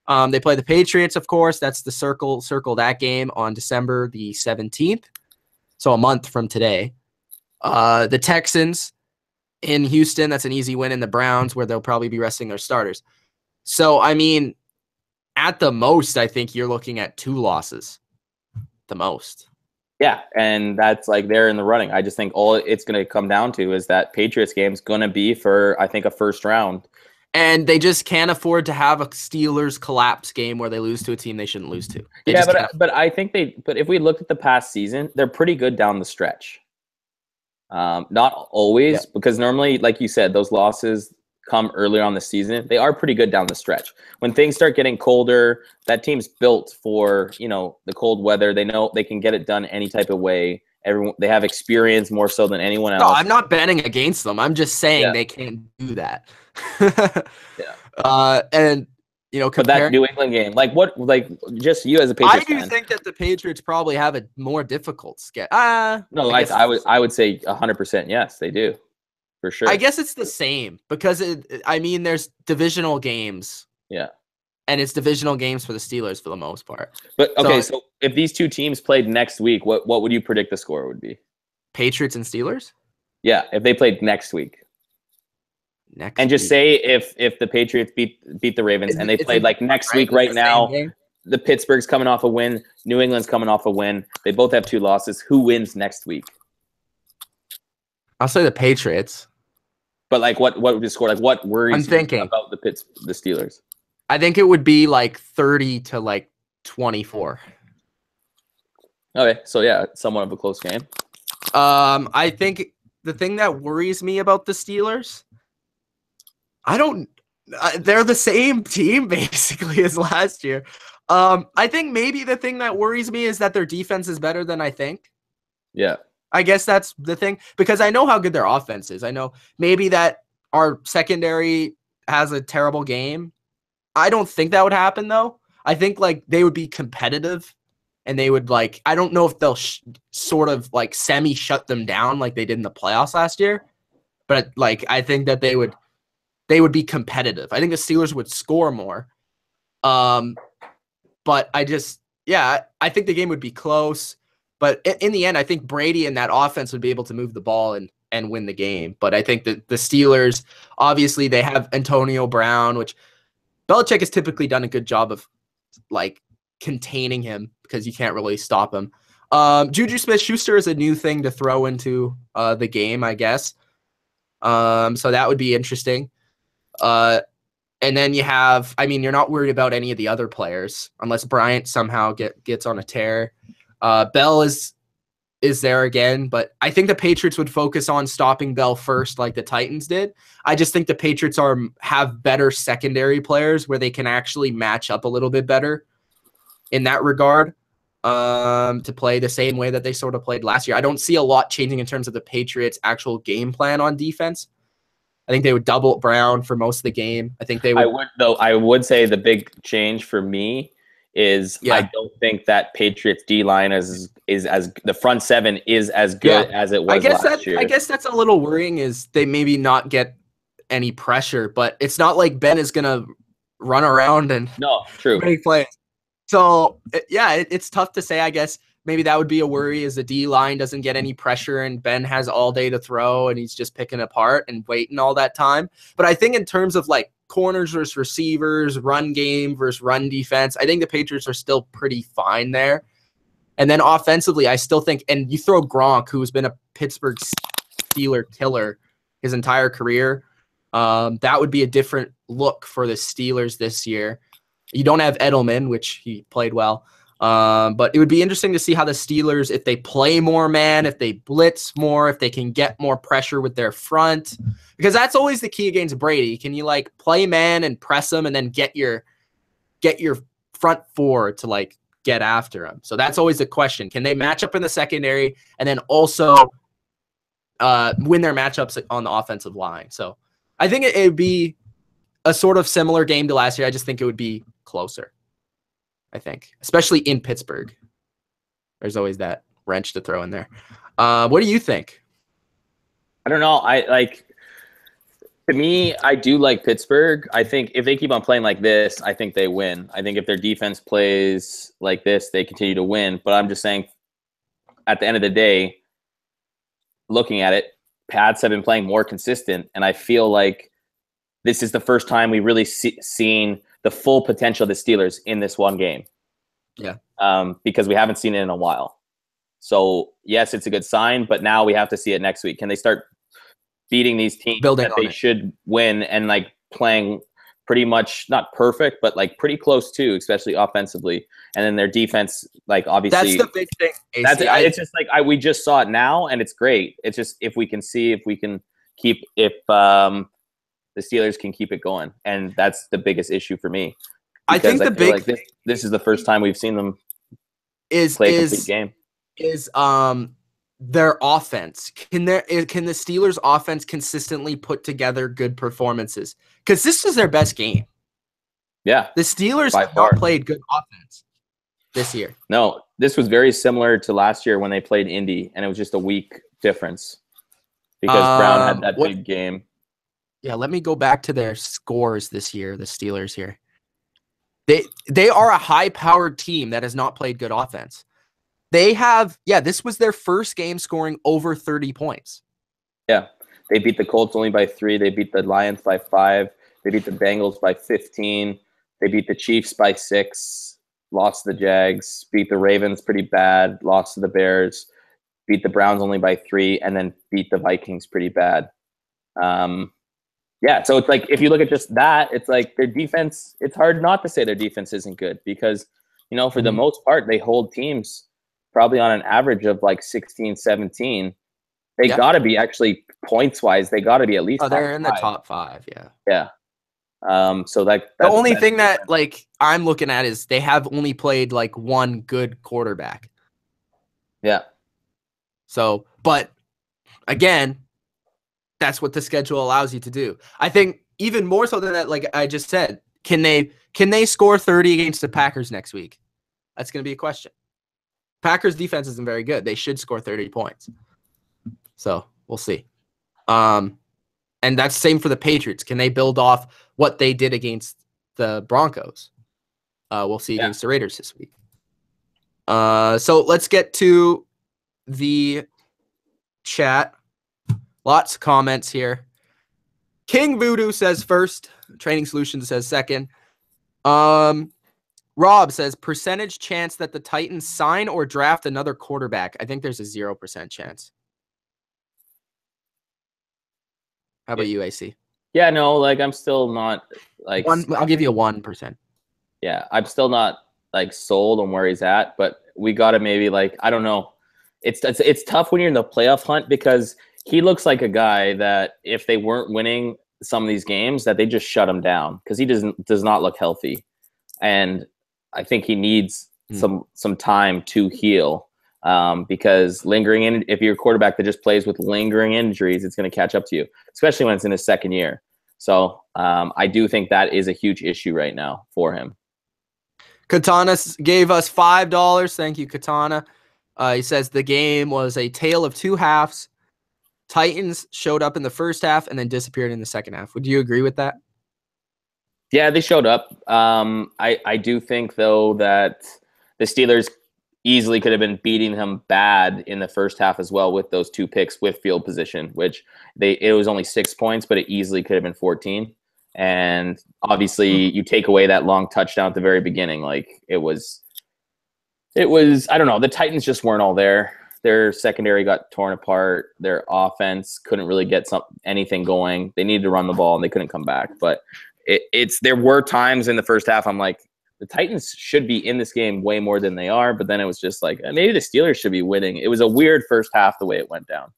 they play the Patriots, of course. That's the circle that game on December the 17th. So a month from today. The Texans in Houston, that's an easy win. In the Browns, where they'll probably be resting their starters. So, I mean, at the most, I think you're looking at 2 losses. The most. Yeah, and that's like they're in the running. I just think all it's going to come down to is that Patriots game is going to be for, I think, a first round. And they just can't afford to have a Steelers collapse game where they lose to a team they shouldn't lose to. But I think but if we looked at the past season, they're pretty good down the stretch. Not always, because normally, like you said, those losses come earlier on the season. They are pretty good down the stretch. When things start getting colder, that team's built for, the cold weather. They know they can get it done any type of way. They have experience more so than anyone else. No, I'm not betting against them. I'm just saying they can't do that. And But that New England game, just you as a Patriots fan. I do think that the Patriots probably have a more difficult schedule. No, I would say 100% yes, they do, for sure. I guess it's the same because there's divisional games. Yeah. And it's divisional games for the Steelers for the most part. But okay, so if these two teams played next week, what would you predict the score would be? Patriots and Steelers? Yeah, if they played next week. Just say if the Patriots beat the Ravens and they played next week right now, the Pittsburgh's coming off a win, New England's coming off a win. They both have 2 losses. Who wins next week? I'll say the Patriots. But what would the score? What worries you about the Steelers? I think it would be 30 to 24. Okay, so yeah, somewhat of a close game. I think the thing that worries me about the Steelers, they're the same team basically as last year. I think maybe the thing that worries me is that their defense is better than I think. Yeah. I guess that's the thing, because I know how good their offense is. I know maybe that our secondary has a terrible game. I don't think that would happen, though. I think they would be competitive, and they would I don't know if they'll sort of semi shut them down like they did in the playoffs last year, but I think that they would be competitive. I think the Steelers would score more. But I think the game would be close. But in the end, I think Brady and that offense would be able to move the ball and win the game. But I think that the Steelers, obviously, they have Antonio Brown, which Belichick has typically done a good job of containing him because you can't really stop him. Juju Smith-Schuster is a new thing to throw into the game, I guess. So that would be interesting. And then you have, you're not worried about any of the other players unless Bryant somehow gets on a tear. Bell is there again, but I think the Patriots would focus on stopping Bell first like the Titans did. I just think the Patriots have better secondary players where they can actually match up a little bit better in that regard to play the same way that they sort of played last year. I don't see a lot changing in terms of the Patriots' actual game plan on defense. I think they would double Brown for most of the game. I think they would. I would say the big change for me is I don't think that Patriots D-line is as the front seven is as good as it was last year. I guess that's a little worrying is they maybe not get any pressure, but it's not like Ben is going to run around and make plays. So, it's tough to say, I guess. Maybe that would be a worry is the D-line doesn't get any pressure and Ben has all day to throw and he's just picking apart and waiting all that time. But I think in terms of corners versus receivers, run game versus run defense, I think the Patriots are still pretty fine there. And then offensively, I still think, and you throw Gronk, who's been a Pittsburgh Steeler killer his entire career, that would be a different look for the Steelers this year. You don't have Edelman, which he played well. But it would be interesting to see how the Steelers, if they play more man, if they blitz more, if they can get more pressure with their front, because that's always the key against Brady. Can you play man and press them and then get your front four to get after him? So that's always the question. Can they match up in the secondary and then also win their matchups on the offensive line? So I think it would be a sort of similar game to last year. I just think it would be closer. I think, especially in Pittsburgh. There's always that wrench to throw in there. What do you think? I don't know. To me, I do like Pittsburgh. I think if they keep on playing like this, I think they win. I think if their defense plays like this, they continue to win. But I'm just saying, at the end of the day, looking at it, Pats have been playing more consistent, and I feel like this is the first time we really seen the full potential of the Steelers in this one game. Yeah. Because we haven't seen it in a while. So, yes, it's a good sign, but now we have to see it next week. Can they start beating these teams that they should win and playing pretty much not perfect, but pretty close too, especially offensively. And then their defense, obviously. That's the big thing. It's just we just saw it now, and it's great. It's just if we can keep the Steelers can keep it going, and that's the biggest issue for me. I think the big this is the first time we've seen them play a complete game. Is their offense? Can the Steelers' offense consistently put together good performances? Because this is their best game. Yeah. The Steelers have not played good offense this year. No, this was very similar to last year when they played Indy, and it was just a week difference because Brown had that big game. Yeah, let me go back to their scores this year, the Steelers here. They are a high-powered team that has not played good offense. They have, this was their first game scoring over 30 points. Yeah, they beat the Colts only by 3. They beat the Lions by 5. They beat the Bengals by 15. They beat the Chiefs by 6. Lost to the Jags. Beat the Ravens pretty bad. Lost to the Bears. Beat the Browns only by 3, and then beat the Vikings pretty bad. Yeah, so it's like if you look at just that, it's like their defense, it's hard not to say their defense isn't good because, you know, for the most part, they hold teams probably on an average of like 16, 17. They got to be actually points-wise, they got to be at least they're in the top 5, yeah. Yeah. So the only thing that like I'm looking at is they have only played like one good quarterback. Yeah. So, but again, that's what the schedule allows you to do. I think even more so than that, like I just said, can they score 30 against the Packers next week? That's going to be a question. Packers defense isn't very good. They should score 30 points. So we'll see. And that's the same for the Patriots. Can they build off what they did against the Broncos? We'll see against the Raiders this week. So let's get to the chat. Lots of comments here. King Voodoo says first. Training Solutions says second. Rob says percentage chance that the Titans sign or draft another quarterback. I think there's a 0% chance. How about you, AC? Yeah, no, like I'm still not like I'll give you a 1%. Yeah, I'm still not like sold on where he's at, but we gotta maybe like I don't know. It's tough when you're in the playoff hunt because he looks like a guy that if they weren't winning some of these games, that they just shut him down because he does not look healthy, and I think he needs some time to heal because lingering in if you're a quarterback that just plays with lingering injuries, it's going to catch up to you, especially when it's in his second year. So I do think that is a huge issue right now for him. Katana gave us $5. Thank you, Katana. He says the game was a tale of two halves. Titans showed up in the first half and then disappeared in the second half. Would you agree with that? Yeah, they showed up. I do think, though, that the Steelers easily could have been beating them bad in the first half as well with those 2 picks with field position, which it was only 6 points, but it easily could have been 14. And obviously you take away that long touchdown at the very beginning. Like it was, I don't know. The Titans just weren't all there. Their secondary got torn apart. Their offense couldn't really get anything going. They needed to run the ball and they couldn't come back. But there were times in the first half I'm like, the Titans should be in this game way more than they are. But then it was just like, maybe the Steelers should be winning. It was a weird first half the way it went down.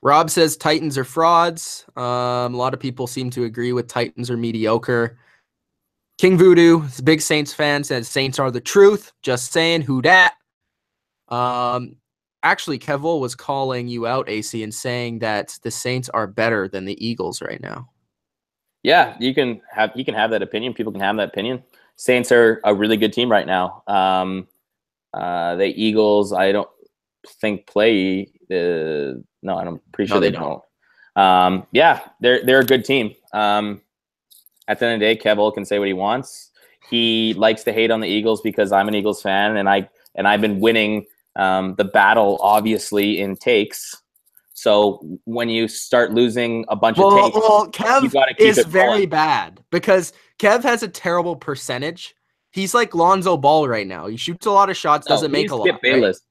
Rob says Titans are frauds. A lot of people seem to agree with Titans are mediocre. King Voodoo is a big Saints fan, says Saints are the truth. Just saying, who dat? Actually, Kevil was calling you out, AC, and saying that the Saints are better than the Eagles right now. Yeah, you can have that opinion. People can have that opinion. Saints are a really good team right now. The Eagles, I don't think play. No, I'm pretty sure they don't. Yeah, they're a good team. At the end of the day, Kevil can say what he wants. He likes to hate on the Eagles because I'm an Eagles fan, and I've been winning the battle, obviously, in takes. So when you start losing a bunch of takes, Kev you got to keep is it very bad because Kev has a terrible percentage. He's like Lonzo Ball right now. He shoots a lot of shots, doesn't make a lot. Bayless.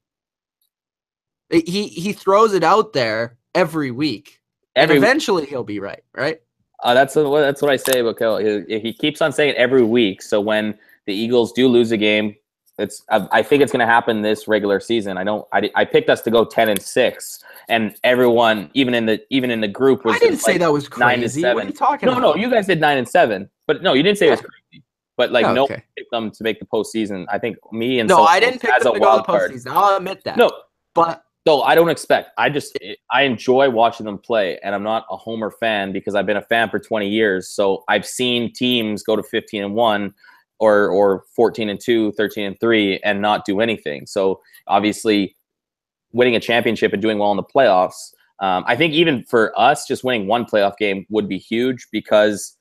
Right? He throws it out there every week, and eventually he'll be right. That's what I say about Kevil. He keeps on saying it every week. So when the Eagles do lose a game, I think it's going to happen this regular season. I picked us to go 10-6, and everyone, even in the group, was. I didn't say that was crazy. 9-7. What are you talking about? No, you guys did 9-7, but no, you didn't say it was crazy. But like no one okay. picked them to make the postseason. I think me and I didn't pick them to go to the postseason. I'll admit that. No, but So I don't expect. I enjoy watching them play, and I'm not a homer fan because I've been a fan for 20 years. So I've seen teams go to 15-1 or 14-2, 13-3, and not do anything. So obviously, winning a championship and doing well in the playoffs, I think even for us, just winning one playoff game would be huge because.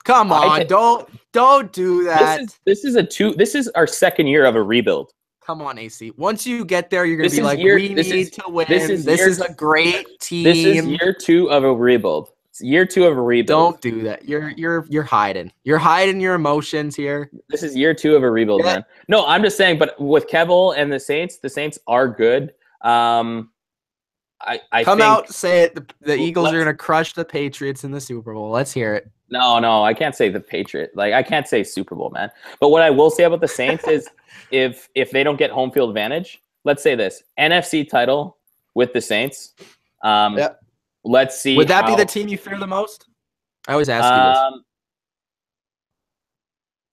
Come on, don't do that. This is our second year of a rebuild. Come on, AC. Once you get there, you're going to be like, we need to win. This is a great team. This is year 2 of a rebuild. It's year 2 of a rebuild. Don't do that. You're hiding. You're hiding your emotions here. This is year 2 of a rebuild, man. No, I'm just saying, but with Kevil and the Saints are good. I come out, say it. The Eagles are going to crush the Patriots in the Super Bowl. Let's hear it. No, I can't say the Patriot. Like, I can't say Super Bowl, man. But what I will say about the Saints is if they don't get home field advantage, let's say this, NFC title with the Saints. Yep. Let's see. Would that be the team you fear the most? I always ask you this.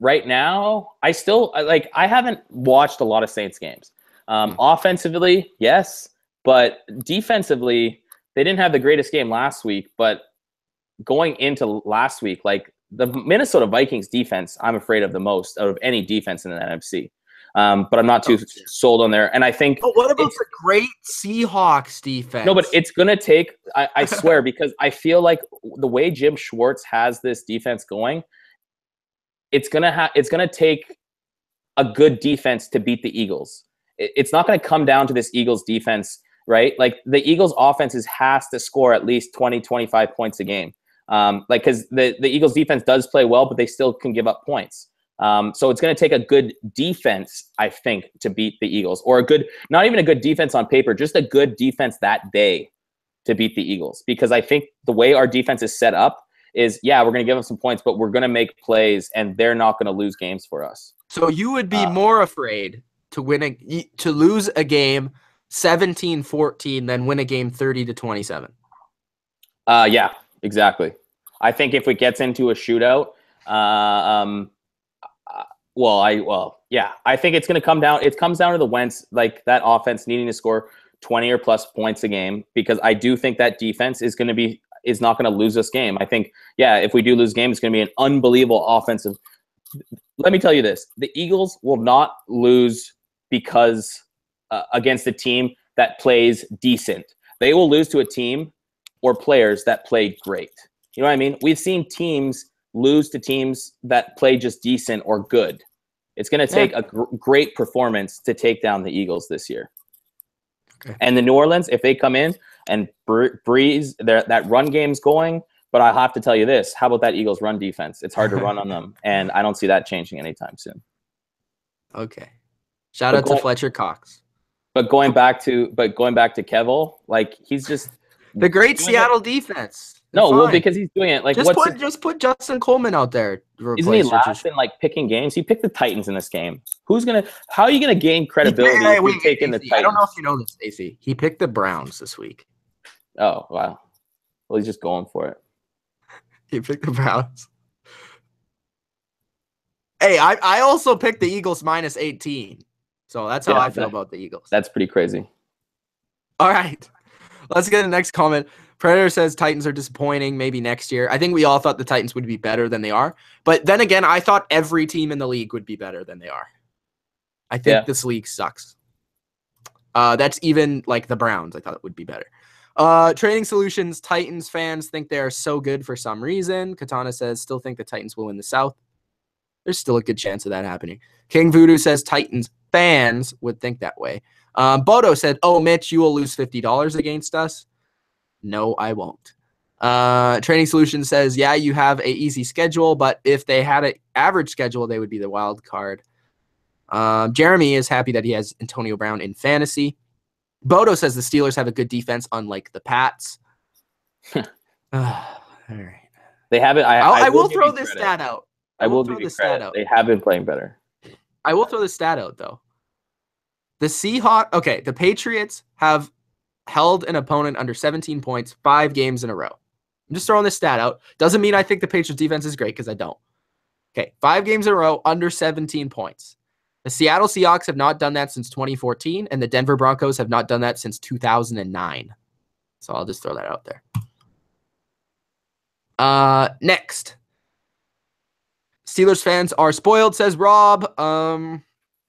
Right now, I haven't watched a lot of Saints games. Offensively, yes, but defensively, they didn't have the greatest game last week, but going into last week, like the Minnesota Vikings defense, I'm afraid of the most out of any defense in the NFC. But I'm not too sold on there. And I think. But what about the great Seahawks defense? No, but it's going to take, I swear, because I feel like the way Jim Schwartz has this defense going, it's going to take a good defense to beat the Eagles. It's not going to come down to this Eagles defense, right? Like the Eagles offenses has to score at least 20, 25 points a game. Because the Eagles defense does play well, but they still can give up points. So it's going to take a good defense, I think, to beat the Eagles, or not even a good defense on paper, just a good defense that day to beat the Eagles. Because I think the way our defense is set up is, we're going to give them some points, but we're going to make plays, and they're not going to lose games for us. So you would be more afraid to lose a game 17-14 than win a game 30-27. Yeah, exactly. I think if it gets into a shootout, I think it's going to come down. It comes down to the Wentz, like that offense needing to score 20 or plus points a game, because I do think that defense is not going to lose this game. I think, if we do lose game, it's going to be an unbelievable offensive. Let me tell you this: the Eagles will not lose because against a team that plays decent. They will lose to a team or players that play great. You know what I mean? We've seen teams lose to teams that play just decent or good. It's going to take a great performance to take down the Eagles this year. Okay. And the New Orleans, if they come in and breeze, that run game's going. But I have to tell you this: how about that Eagles run defense? It's hard to run on them, and I don't see that changing anytime soon. Okay. Shout out to Fletcher Cox. But going back to Kevil, like he's just the great Seattle defense. No, well, because he's doing it. Like, just put Justin Coleman out there. Isn't he last in like picking games? He picked the Titans in this game. How are you gonna gain credibility if you take in the Titans? I don't know if you know this, Stacey. He picked the Browns this week. Oh wow. Well, he's just going for it. He picked the Browns. Hey, I also picked the Eagles minus 18. So that's how I feel about the Eagles. That's pretty crazy. All right. Let's get to the next comment. Predator says Titans are disappointing maybe next year. I think we all thought the Titans would be better than they are. But then again, I thought every team in the league would be better than they are. I think this league sucks. That's even like the Browns. I thought it would be better. Trading Solutions, Titans fans think they are so good for some reason. Katana says, still think the Titans will win the South. There's still a good chance of that happening. King Voodoo says Titans fans would think that way. Bodo said, oh, Mitch, you will lose $50 against us. No, I won't. Training Solutions says, yeah, you have a easy schedule, but if they had an average schedule, they would be the wild card. Jeremy is happy that he has Antonio Brown in fantasy. Bodo says the Steelers have a good defense, unlike the Pats. All right. They have it. I will throw this stat out. I will throw this stat out. They have been playing better. I will throw this stat out, though. The Seahawks, okay, the Patriots have held an opponent under 17 points 5 games in a row. I'm just throwing this stat out. Doesn't mean I think the Patriots defense is great, because I don't. Okay, 5 games in a row under 17 points. The Seattle Seahawks have not done that since 2014, and the Denver Broncos have not done that since 2009. So I'll just throw that out there. Next. Steelers fans are spoiled, says Rob.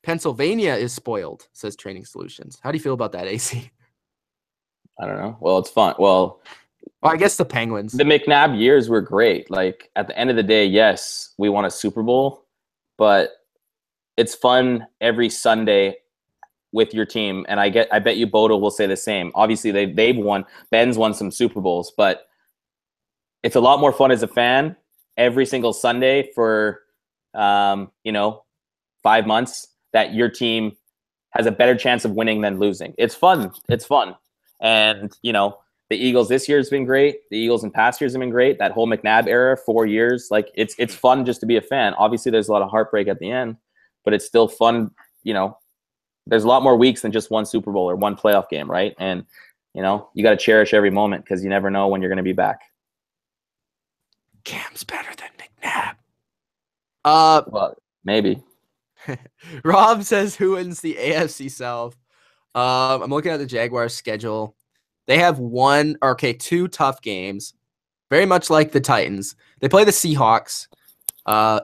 Pennsylvania is spoiled, says Training Solutions. How do you feel about that, AC? I don't know. Well, it's fun. Well, I guess the Penguins. The McNabb years were great. Like, at the end of the day, yes, we won a Super Bowl, but it's fun every Sunday with your team. And I bet you Bodo will say the same. Obviously, they've won. Ben's won some Super Bowls, but it's a lot more fun as a fan every single Sunday for 5 months that your team has a better chance of winning than losing. It's fun. It's fun. And, the Eagles this year has been great. The Eagles in past years have been great. That whole McNabb era, 4 years, like it's fun just to be a fan. Obviously, there's a lot of heartbreak at the end, but it's still fun. There's a lot more weeks than just one Super Bowl or one playoff game, right? And, you got to cherish every moment because you never know when you're going to be back. Cam's better than McNabb. Well, maybe. Rob says, who wins the AFC South? I'm looking at the Jaguars' schedule. They have two tough games, very much like the Titans. They play the Seahawks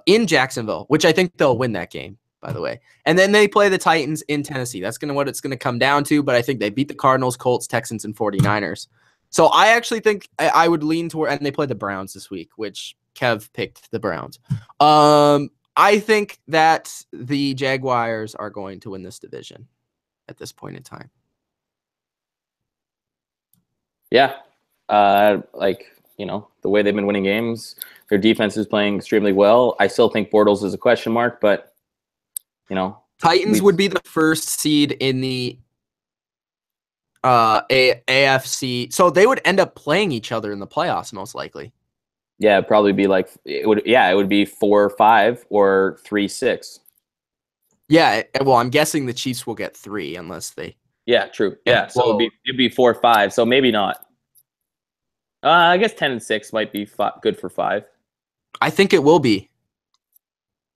in Jacksonville, which I think they'll win that game, by the way. And then they play the Titans in Tennessee. That's what it's going to come down to, but I think they beat the Cardinals, Colts, Texans, and 49ers. So I actually think I would lean toward, and they play the Browns this week, which Kev picked the Browns. I think that the Jaguars are going to win this division at this point in time. Yeah. The way they've been winning games, their defense is playing extremely well. I still think Bortles is a question mark, but, Titans would be the first seed in the AFC. So they would end up playing each other in the playoffs, most likely. Yeah, it'd probably be it would be 4-5 or 3-6. Yeah, well, I'm guessing the Chiefs will get 3 unless they. Yeah, true. Yeah, so it'd be 4-5. So maybe not. I guess 10-6 might be good for 5. I think it will be.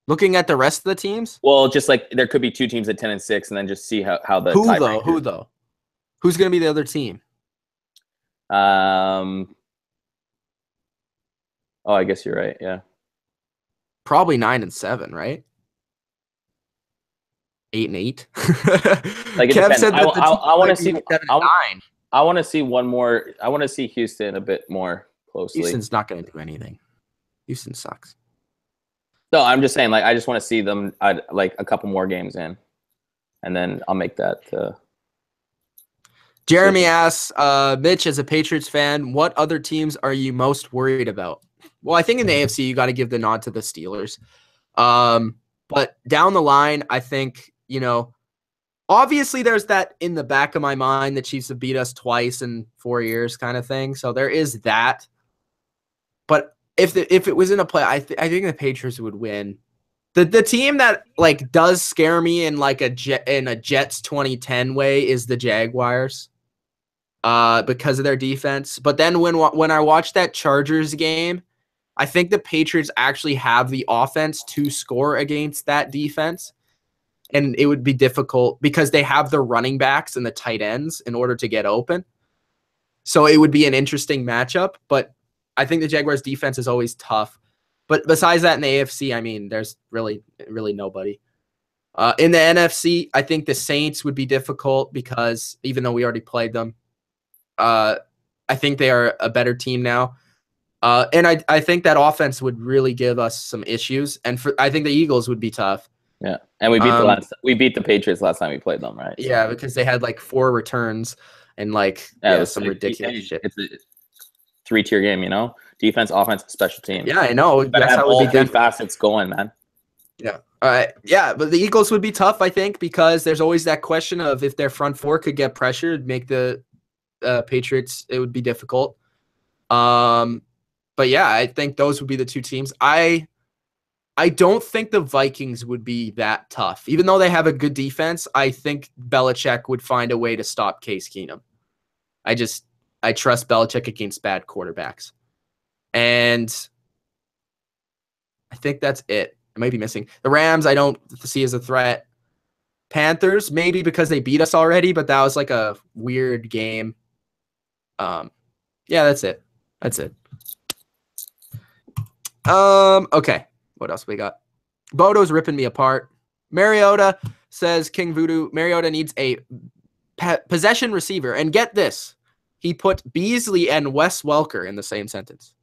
Looking at the rest of the teams. Well, just there could be 2 teams at 10-6, and then just see how the who though? Who's going to be the other team? Oh, I guess you're right. Yeah. Probably 9-7, right? 8-8. Kev said that I want to see 7-9. I want to see one more. I want to see Houston a bit more closely. Houston's not going to do anything. Houston sucks. No, I'm just saying. I just want to see them a couple more games in, and then I'll make that. Jeremy asks, Mitch, as a Patriots fan, what other teams are you most worried about? Well, I think in the AFC, you got to give the nod to the Steelers. But down the line, I think, obviously there's that in the back of my mind, the Chiefs have beat us twice in 4 years kind of thing. So there is that. But if it was in a play, I think the Patriots would win. The team that does scare me in a Jets 2010 way is the Jaguars. Because of their defense. But then when I watched that Chargers game, I think the Patriots actually have the offense to score against that defense. And it would be difficult because they have the running backs and the tight ends in order to get open. So it would be an interesting matchup. But I think the Jaguars defense is always tough. But besides that in the AFC, I mean, there's really nobody. In the NFC, I think the Saints would be difficult because even though we already played them, I think they are a better team now. And I think that offense would really give us some issues. And I think the Eagles would be tough. Yeah. And we beat the Patriots last time we played them, right? So. Yeah, because they had 4 returns and some ridiculous shit. It's a 3-tier game, defense, offense, special teams. Yeah, I know. That's how all 3 facets going, man. Yeah. Yeah, but the Eagles would be tough, I think, because there's always that question of if their front 4 could get pressure, make the Patriots, it would be difficult. But yeah, I think those would be the 2 teams. I don't think the Vikings would be that tough. Even though they have a good defense, I think Belichick would find a way to stop Case Keenum. I trust Belichick against bad quarterbacks. And I think that's it. I might be missing. The Rams, I don't see as a threat. Panthers, maybe because they beat us already, but that was like a weird game. Yeah, that's it. That's it. Okay. What else we got? Bodo's ripping me apart. Mariota says King Voodoo. Mariota needs a possession receiver. And get this. He put Beasley and Wes Welker in the same sentence.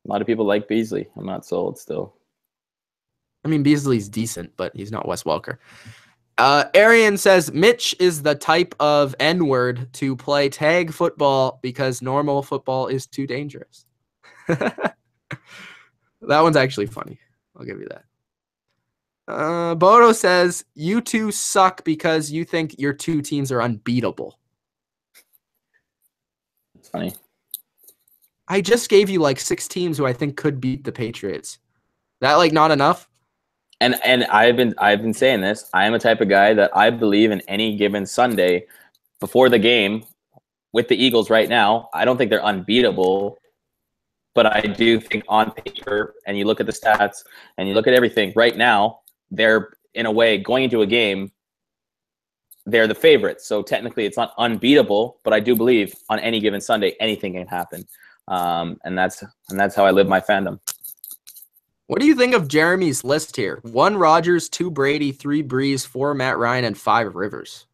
A lot of people like Beasley. I'm not sold still. I mean, Beasley's decent, but he's not Wes Welker. Arian says Mitch is the type of N-word to play tag football because normal football is too dangerous. That one's actually funny. I'll give you that. Bodo says you two suck because you think your two teams are unbeatable. It's funny. I just gave you like 6 teams who I think could beat the Patriots. That like not enough? And I've been saying this. I am a type of guy that I believe in any given Sunday before the game with the Eagles right now. I don't think they're unbeatable, but I do think on paper, and you look at the stats and you look at everything right now, they're in a way going into a game. They're the favorites, so technically it's not unbeatable. But I do believe on any given Sunday anything can happen, and that's how I live my fandom. What do you think of Jeremy's list here? 1 Rodgers, 2 Brady, 3 Breeze, 4 Matt Ryan, and 5 Rivers.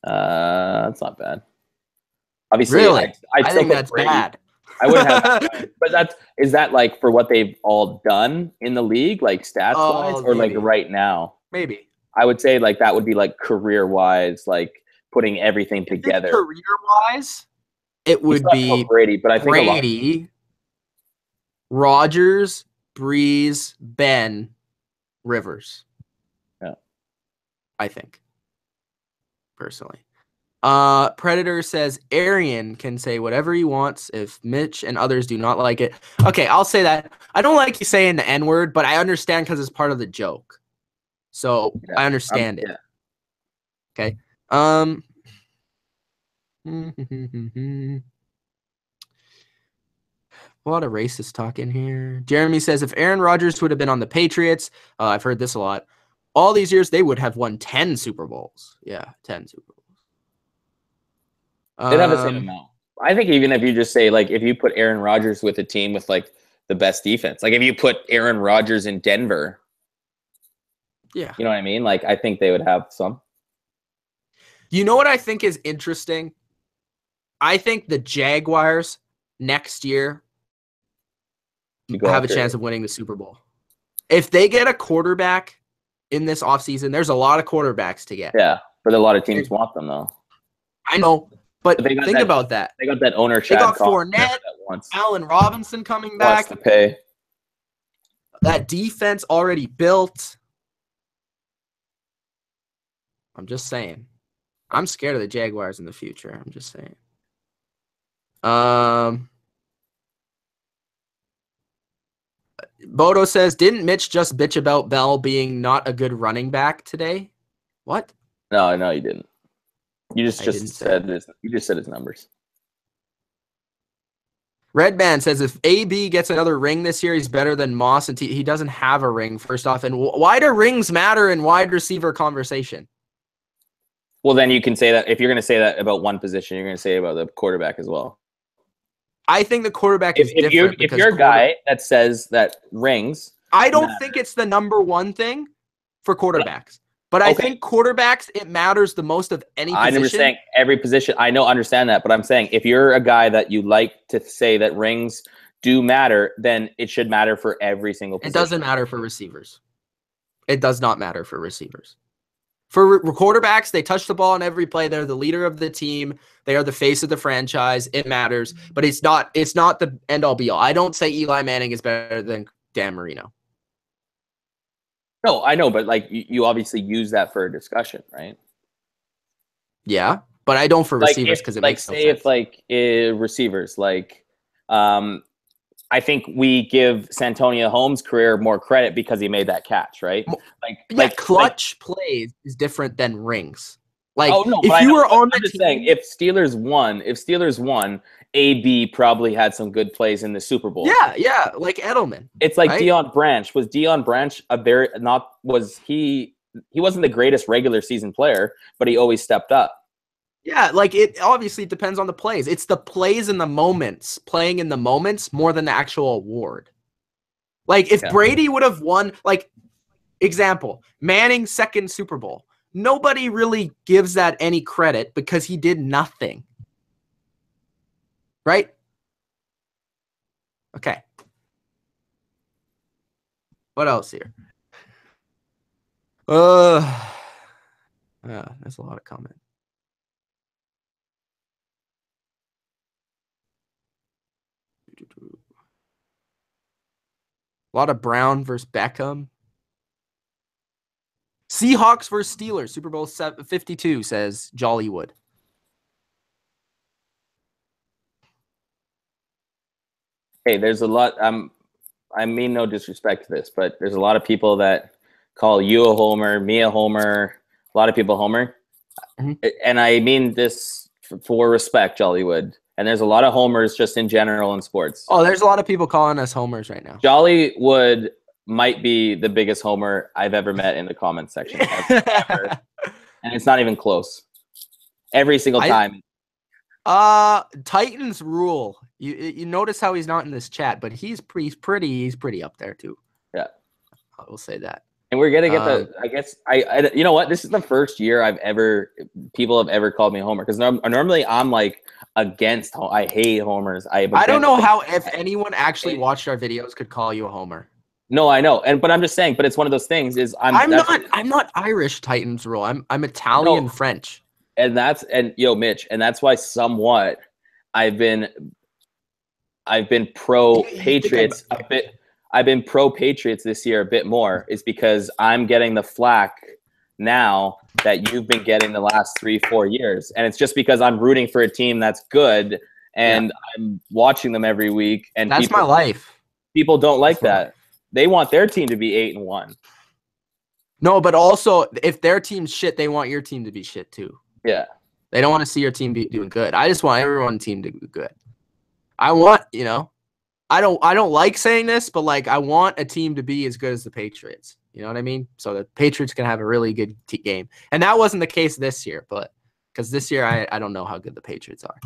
That's not bad. Obviously, really? I think that's Brady. bad. I wouldn't have, but is that like for what they've all done in the league, like stats wise, or maybe. Like right now? Maybe. I would say like that would be like career wise, like putting everything together. Career wise. It would be Brady, but I think Brady, Rodgers, Breeze, Ben, Rivers. Yeah, I think personally. Predator says Arian can say whatever he wants if Mitch and others do not like it. Okay, I'll say that. I don't like you saying the N-word, but I understand because it's part of the joke. So yeah, I understand it. Yeah. Okay. A lot of racist talk in here. Jeremy says if Aaron Rodgers would have been on the Patriots, I've heard this a lot, all these years they would have won 10 Super Bowls. Yeah, 10 Super Bowls. They'd have the same amount. I think even if you just say, like, if you put Aaron Rodgers with a team with, like, the best defense, like if you put Aaron Rodgers in Denver, yeah, you know what I mean? Like, I think they would have some. You know what I think is interesting? I think the Jaguars next year have a chance of winning the Super Bowl. If they get a quarterback in this offseason, there's a lot of quarterbacks to get. Yeah, but a lot of teams want them, though. I know, but think about that. They got that owner, Chad. They got Fournette, Allen Robinson coming back. Wants to pay. That defense already built. I'm just saying. I'm scared of the Jaguars in the future. I'm just saying. Bodo says, didn't Mitch just bitch about Bell being not a good running back today? What? No, you didn't. You just said this. You just said his numbers. Red Band says if AB gets another ring this year, he's better than Moss, and he doesn't have a ring. First off, and why do rings matter in wide receiver conversation? Well, then you can say that if you're going to say that about one position, you're going to say it about the quarterback as well. I think the quarterback is different. If you're a guy that says that rings, I don't think it's the number one thing for quarterbacks. But I think quarterbacks, it matters the most of any position. I'm never saying every position. I understand that. But I'm saying if you're a guy that you like to say that rings do matter, then it should matter for every single position. It doesn't matter for receivers. It does not matter for receivers. For quarterbacks, they touch the ball on every play. They're the leader of the team. They are the face of the franchise. It matters. But it's not the end-all be-all. I don't say Eli Manning is better than Dan Marino. No, I know, but like you obviously use that for a discussion, right? Yeah, but I don't for receivers because it makes no sense. If like receivers, like I think we give Santonio Holmes' career more credit because he made that catch, right? Clutch plays is different than rings. Like, oh no, if you were on the I'm just team, saying, if Steelers won, AB probably had some good plays in the Super Bowl. yeah, like Edelman. It's like right? Deion Branch. Was Deion Branch he wasn't the greatest regular season player, but he always stepped up. Yeah, like it obviously depends on the plays. It's the plays in the moments, playing in the moments more than the actual award. Like if Brady would have won, like example, Manning's second Super Bowl, nobody really gives that any credit because he did nothing. Right? Okay. What else here? There's a lot of comment. A lot of Brown versus Beckham. Seahawks versus Steelers, Super Bowl 52, says Jollywood. Hey, there's a lot. I mean no disrespect to this, but there's a lot of people that call you a homer, me a homer, a lot of people homer. Mm-hmm. And I mean this for respect, Jollywood. And there's a lot of homers just in general in sports. Oh, there's a lot of people calling us homers right now. Jollywood might be the biggest homer I've ever met in the comments section. Ever. And it's not even close. Every single time. Titans rule. You notice how he's not in this chat, but he's pretty up there too. Yeah. I will say that. And we're gonna get I guess I you know what? This is the first year people have ever called me a homer, because normally I'm like against. I hate homers. I don't know how if anyone actually watched our videos could call you a homer. No, I know, but I'm just saying. But it's one of those things. I'm not Irish Titans rule. I'm Italian French. And Mitch, and that's why somewhat I've been pro Patriots a bit. I've been pro Patriots this year a bit more, is because I'm getting the flack now that you've been getting the last 3-4 years. And it's just because I'm rooting for a team that's good and I'm watching them every week. And that's my life. People don't like that. They want their team to be 8-1. No, but also if their team's shit, they want your team to be shit too. Yeah. They don't want to see your team be doing good. I just want everyone's team to be good. I want, I don't like saying this, but like I want a team to be as good as the Patriots. You know what I mean? So the Patriots can have a really good game. And that wasn't the case this year, but because this year I don't know how good the Patriots are.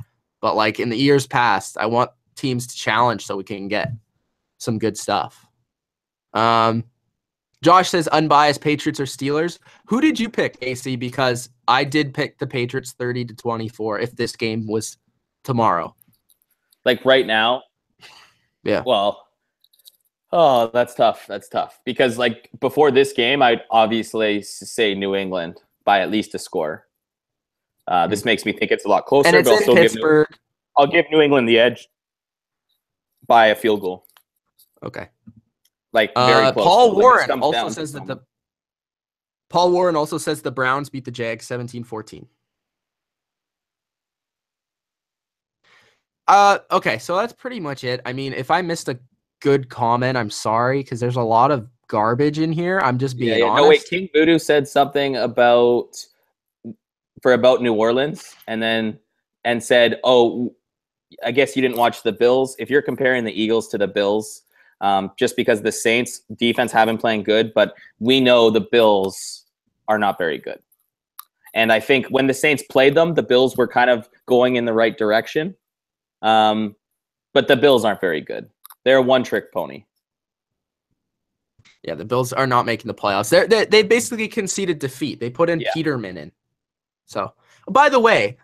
But like in the years past, I want teams to challenge so we can get some good stuff. Josh says unbiased Patriots or Steelers. Who did you pick, AC? Because I did pick the Patriots 30-24 if this game was tomorrow. Like right now? Yeah. Well, oh, that's tough. That's tough. Because like before this game, I'd obviously say New England by at least a score. This makes me think it's a lot closer. And it's in Pittsburgh. I'll give New England the edge by a field goal. Okay. Like very close. Paul Warren also says the Browns beat the Jags 17-14. Okay, so that's pretty much it. I mean, if I missed a good comment, I'm sorry, because there's a lot of garbage in here. I'm just being honest. No, wait, King Voodoo said something about New Orleans, and said, "Oh, I guess you didn't watch the Bills." If you're comparing the Eagles to the Bills, just because the Saints defense have been playing good, but we know the Bills are not very good. And I think when the Saints played them, the Bills were kind of going in the right direction. But the Bills aren't very good. They're a one-trick pony. Yeah, the Bills are not making the playoffs. They basically conceded defeat. They put in Peterman in. So, by the way,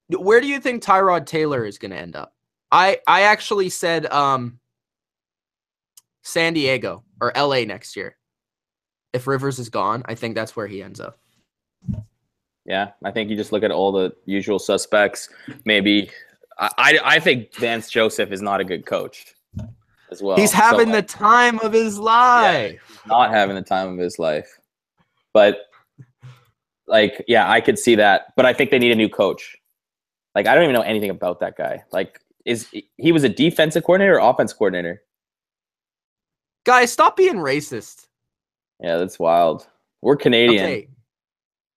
where do you think Tyrod Taylor is going to end up? I actually said San Diego or LA next year. If Rivers is gone, I think that's where he ends up. Yeah, I think you just look at all the usual suspects. Maybe I think Vance Joseph is not a good coach as well. He's having the time of his life. Yeah, he's not having the time of his life. But like, yeah, I could see that. But I think they need a new coach. Like, I don't even know anything about that guy. Like, he was a defensive coordinator or offense coordinator? Guys, stop being racist. Yeah, that's wild. We're Canadian. Okay.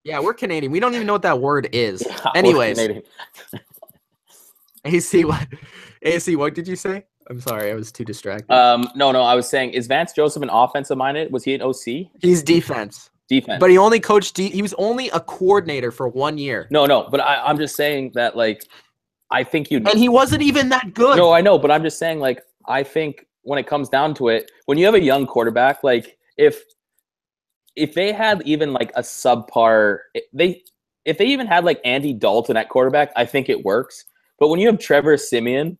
Yeah, we're Canadian. We don't even know what that word is. Yeah, Anyways, AC, what did you say? I'm sorry, I was too distracted. No, I was saying, is Vance Joseph an offensive minded? Was he an OC? He's defense. Defense. But he only coached he was only a coordinator for 1 year. No, but I'm just saying that, like, I think you. And he wasn't even that good. No, I know, but I'm just saying, like, I think when it comes down to it, when you have a young quarterback, like, if they had even like a subpar, if they even had like Andy Dalton at quarterback, I think it works. But when you have Trevor Siemian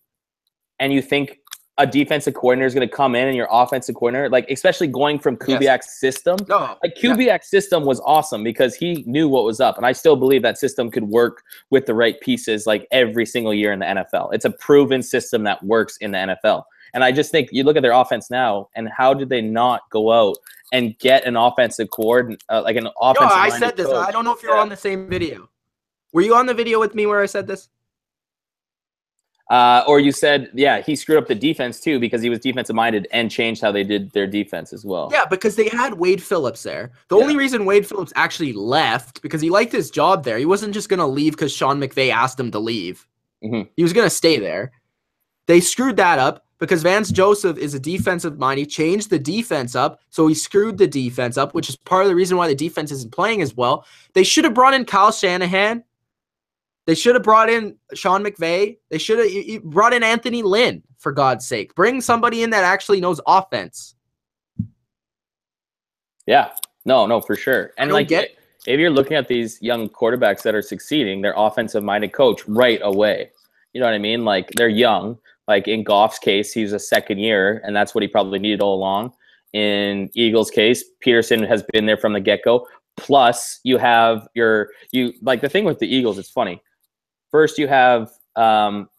and you think a defensive coordinator is going to come in and your offensive coordinator, like, especially going from Kubiak's system, like Kubiak's system was awesome because he knew what was up. And I still believe that system could work with the right pieces like every single year in the NFL. It's a proven system that works in the NFL. And I just think you look at their offense now, and how did they not go out and get an offensive coordinator, like an offensive? I said this. Coach. I don't know if you're on the same video. Were you on the video with me where I said this? Or you said, yeah, he screwed up the defense too because he was defensive minded and changed how they did their defense as well. Yeah, because they had Wade Phillips there. The only reason Wade Phillips actually left because he liked his job there. He wasn't just going to leave because Sean McVay asked him to leave. Mm-hmm. He was going to stay there. They screwed that up because Vance Joseph is a defensive mind. He changed the defense up, so he screwed the defense up, which is part of the reason why the defense isn't playing as well. They should have brought in Kyle Shanahan. They should have brought in Sean McVay. They should have brought in Anthony Lynn, for God's sake. Bring somebody in that actually knows offense. Yeah, no, for sure. And like, if you're looking at these young quarterbacks that are succeeding, they're offensive-minded coach right away. You know what I mean? Like, they're young. Like in Goff's case, he's a second year, and that's what he probably needed all along. In Eagles' case, Peterson has been there from the get-go. Plus, you have like the thing with the Eagles, it's funny. First, you have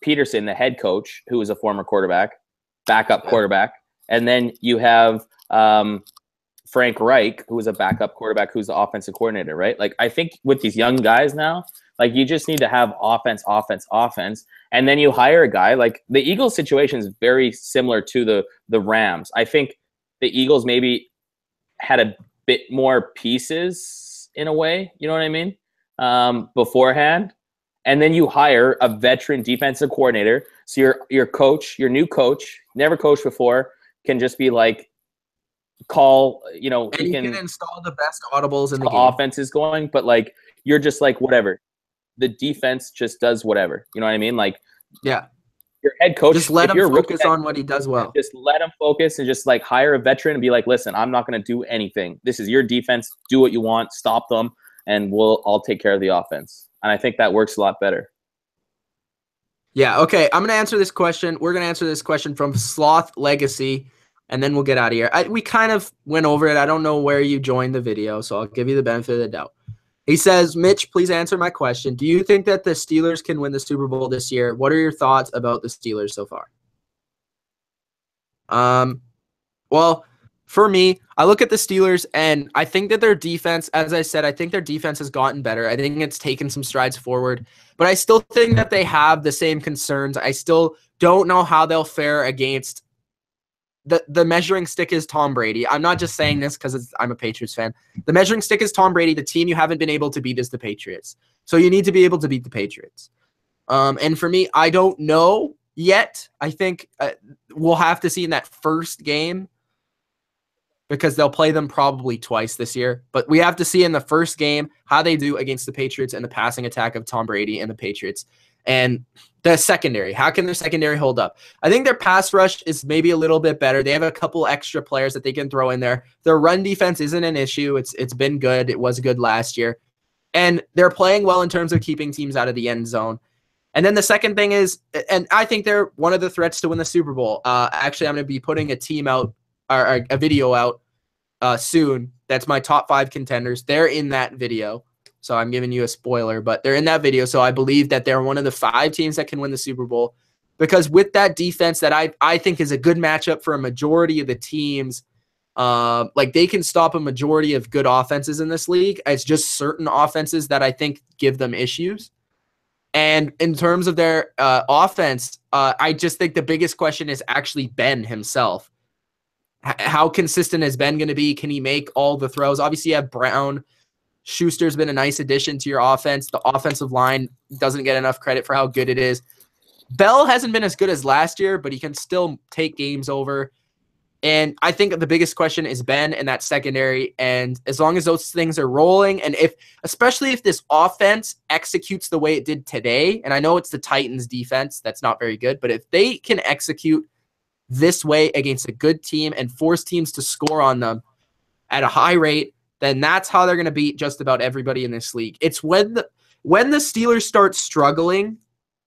Peterson, the head coach, who is a former quarterback, backup quarterback. And then you have Frank Reich, who is a backup quarterback, who's the offensive coordinator, right? Like, I think with these young guys now, like, you just need to have offense. And then you hire a guy. Like, the Eagles situation is very similar to the Rams. I think the Eagles maybe had a bit more pieces in a way, you know what I mean, beforehand. And then you hire a veteran defensive coordinator. So your coach, your new coach, never coached before, can just be like, call, you know, and he can install the best audibles in the game. Offense is going, but like, you're just like, whatever. The defense just does whatever. You know what I mean? Like, yeah. Your head coach, just let him focus on what he does well. Just let him focus and just like hire a veteran and be like, listen, I'm not going to do anything. This is your defense. Do what you want. Stop them, and I'll take care of the offense. And I think that works a lot better. Yeah, okay. I'm going to answer this question. We're going to answer this question from Sloth Legacy, and then we'll get out of here. We kind of went over it. I don't know where you joined the video, so I'll give you the benefit of the doubt. He says, Mitch, please answer my question. Do you think that the Steelers can win the Super Bowl this year? What are your thoughts about the Steelers so far? Well, for me, I look at the Steelers, and I think that their defense, as I said, I think their defense has gotten better. I think it's taken some strides forward, but I still think that they have the same concerns. I still don't know how they'll fare against the measuring stick is Tom Brady. I'm not just saying this because I'm a Patriots fan. The measuring stick is Tom Brady. The team you haven't been able to beat is the Patriots. So you need to be able to beat the Patriots. And for me, I don't know yet. I think we'll have to see in that first game because they'll play them probably twice this year. But we have to see in the first game how they do against the Patriots and the passing attack of Tom Brady and the Patriots. And the secondary, how can their secondary hold up? I think their pass rush is maybe a little bit better. They have a couple extra players that they can throw in there. Their run defense isn't an issue. It's been good. It was good last year. And they're playing well in terms of keeping teams out of the end zone. And then the second thing is, and I think they're one of the threats to win the Super Bowl. Actually, I'm going to be putting a team out, or a video out soon. That's my top 5 contenders. They're in that video. So I'm giving you a spoiler, but they're in that video. So I believe that they're one of the 5 teams that can win the Super Bowl because with that defense that I think is a good matchup for a majority of the teams, like they can stop a majority of good offenses in this league. It's just certain offenses that I think give them issues. And in terms of their offense, I just think the biggest question is actually Ben himself. How consistent is Ben going to be? Can he make all the throws? Obviously, you have Brown, Schuster's been a nice addition to your offense. The offensive line doesn't get enough credit for how good it is. Bell hasn't been as good as last year, but he can still take games over. And I think the biggest question is Ben and that secondary. And as long as those things are rolling, and especially if this offense executes the way it did today, and I know it's the Titans defense that's not very good, but if they can execute this way against a good team and force teams to score on them at a high rate, then that's how they're going to beat just about everybody in this league. It's when the Steelers start struggling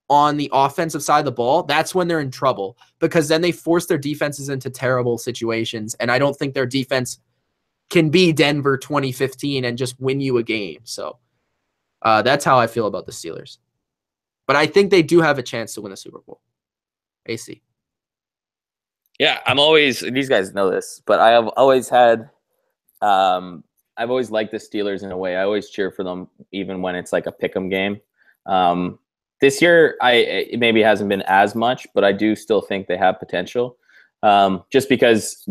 on the offensive side of the ball, that's when they're in trouble, because then they force their defenses into terrible situations. And I don't think their defense can be Denver 2015 and just win you a game. So that's how I feel about the Steelers. But I think they do have a chance to win the Super Bowl. AC. Yeah, these guys know this, but I have always had, I've always liked the Steelers in a way. I always cheer for them, even when it's like a pick'em game. This year, it maybe hasn't been as much, but I do still think they have potential. Just because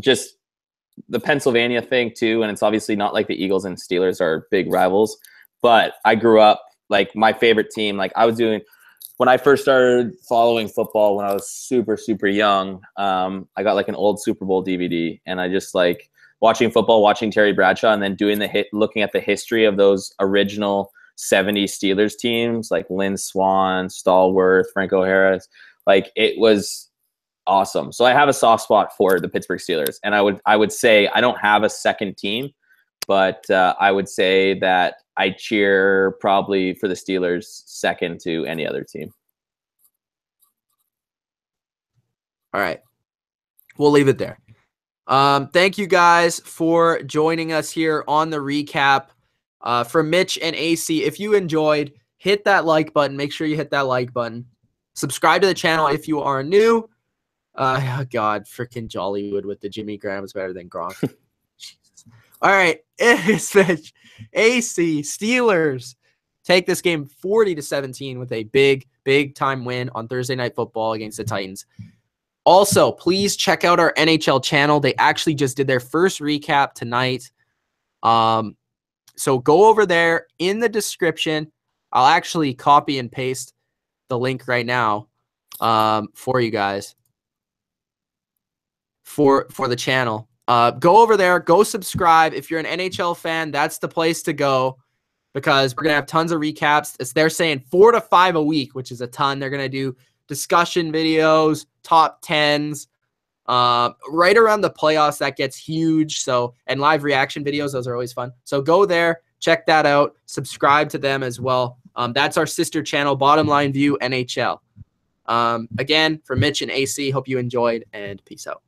the Pennsylvania thing too, and it's obviously not like the Eagles and Steelers are big rivals, but I grew up, like, my favorite team, like I was doing when I first started following football when I was super, super young. I got like an old Super Bowl DVD, and I just like watching football, watching Terry Bradshaw, and then looking at the history of those original 70 Steelers teams, like Lynn Swann, Stallworth, Franco Harris. Like, it was awesome. So I have a soft spot for the Pittsburgh Steelers, and I would say I don't have a second team, but I would say that I cheer probably for the Steelers second to any other team. All right, we'll leave it there. Thank you guys for joining us here on the recap. For Mitch and AC, if you enjoyed, hit that like button. Make sure you hit that like button. Subscribe to the channel if you are new. Oh God, freaking Jollywood with the Jimmy Graham is better than Gronk. Jesus. All right, it's Mitch. AC, Steelers take this game 40-17 with a big time win on Thursday Night Football against the Titans. Also, please check out our NHL channel. They actually just did their first recap tonight. So go over there in the description. I'll actually copy and paste the link right now for you guys for the channel. Go over there. Go subscribe. If you're an NHL fan, that's the place to go, because we're going to have tons of recaps. They're saying 4 to 5 a week, which is a ton. They're going to do discussion videos, top 10s. Right around the playoffs, that gets huge. So, and live reaction videos, those are always fun. So go there, check that out, subscribe to them as well. That's our sister channel, BottomLineView NHL. Again, for Mitch and AC, hope you enjoyed, and peace out.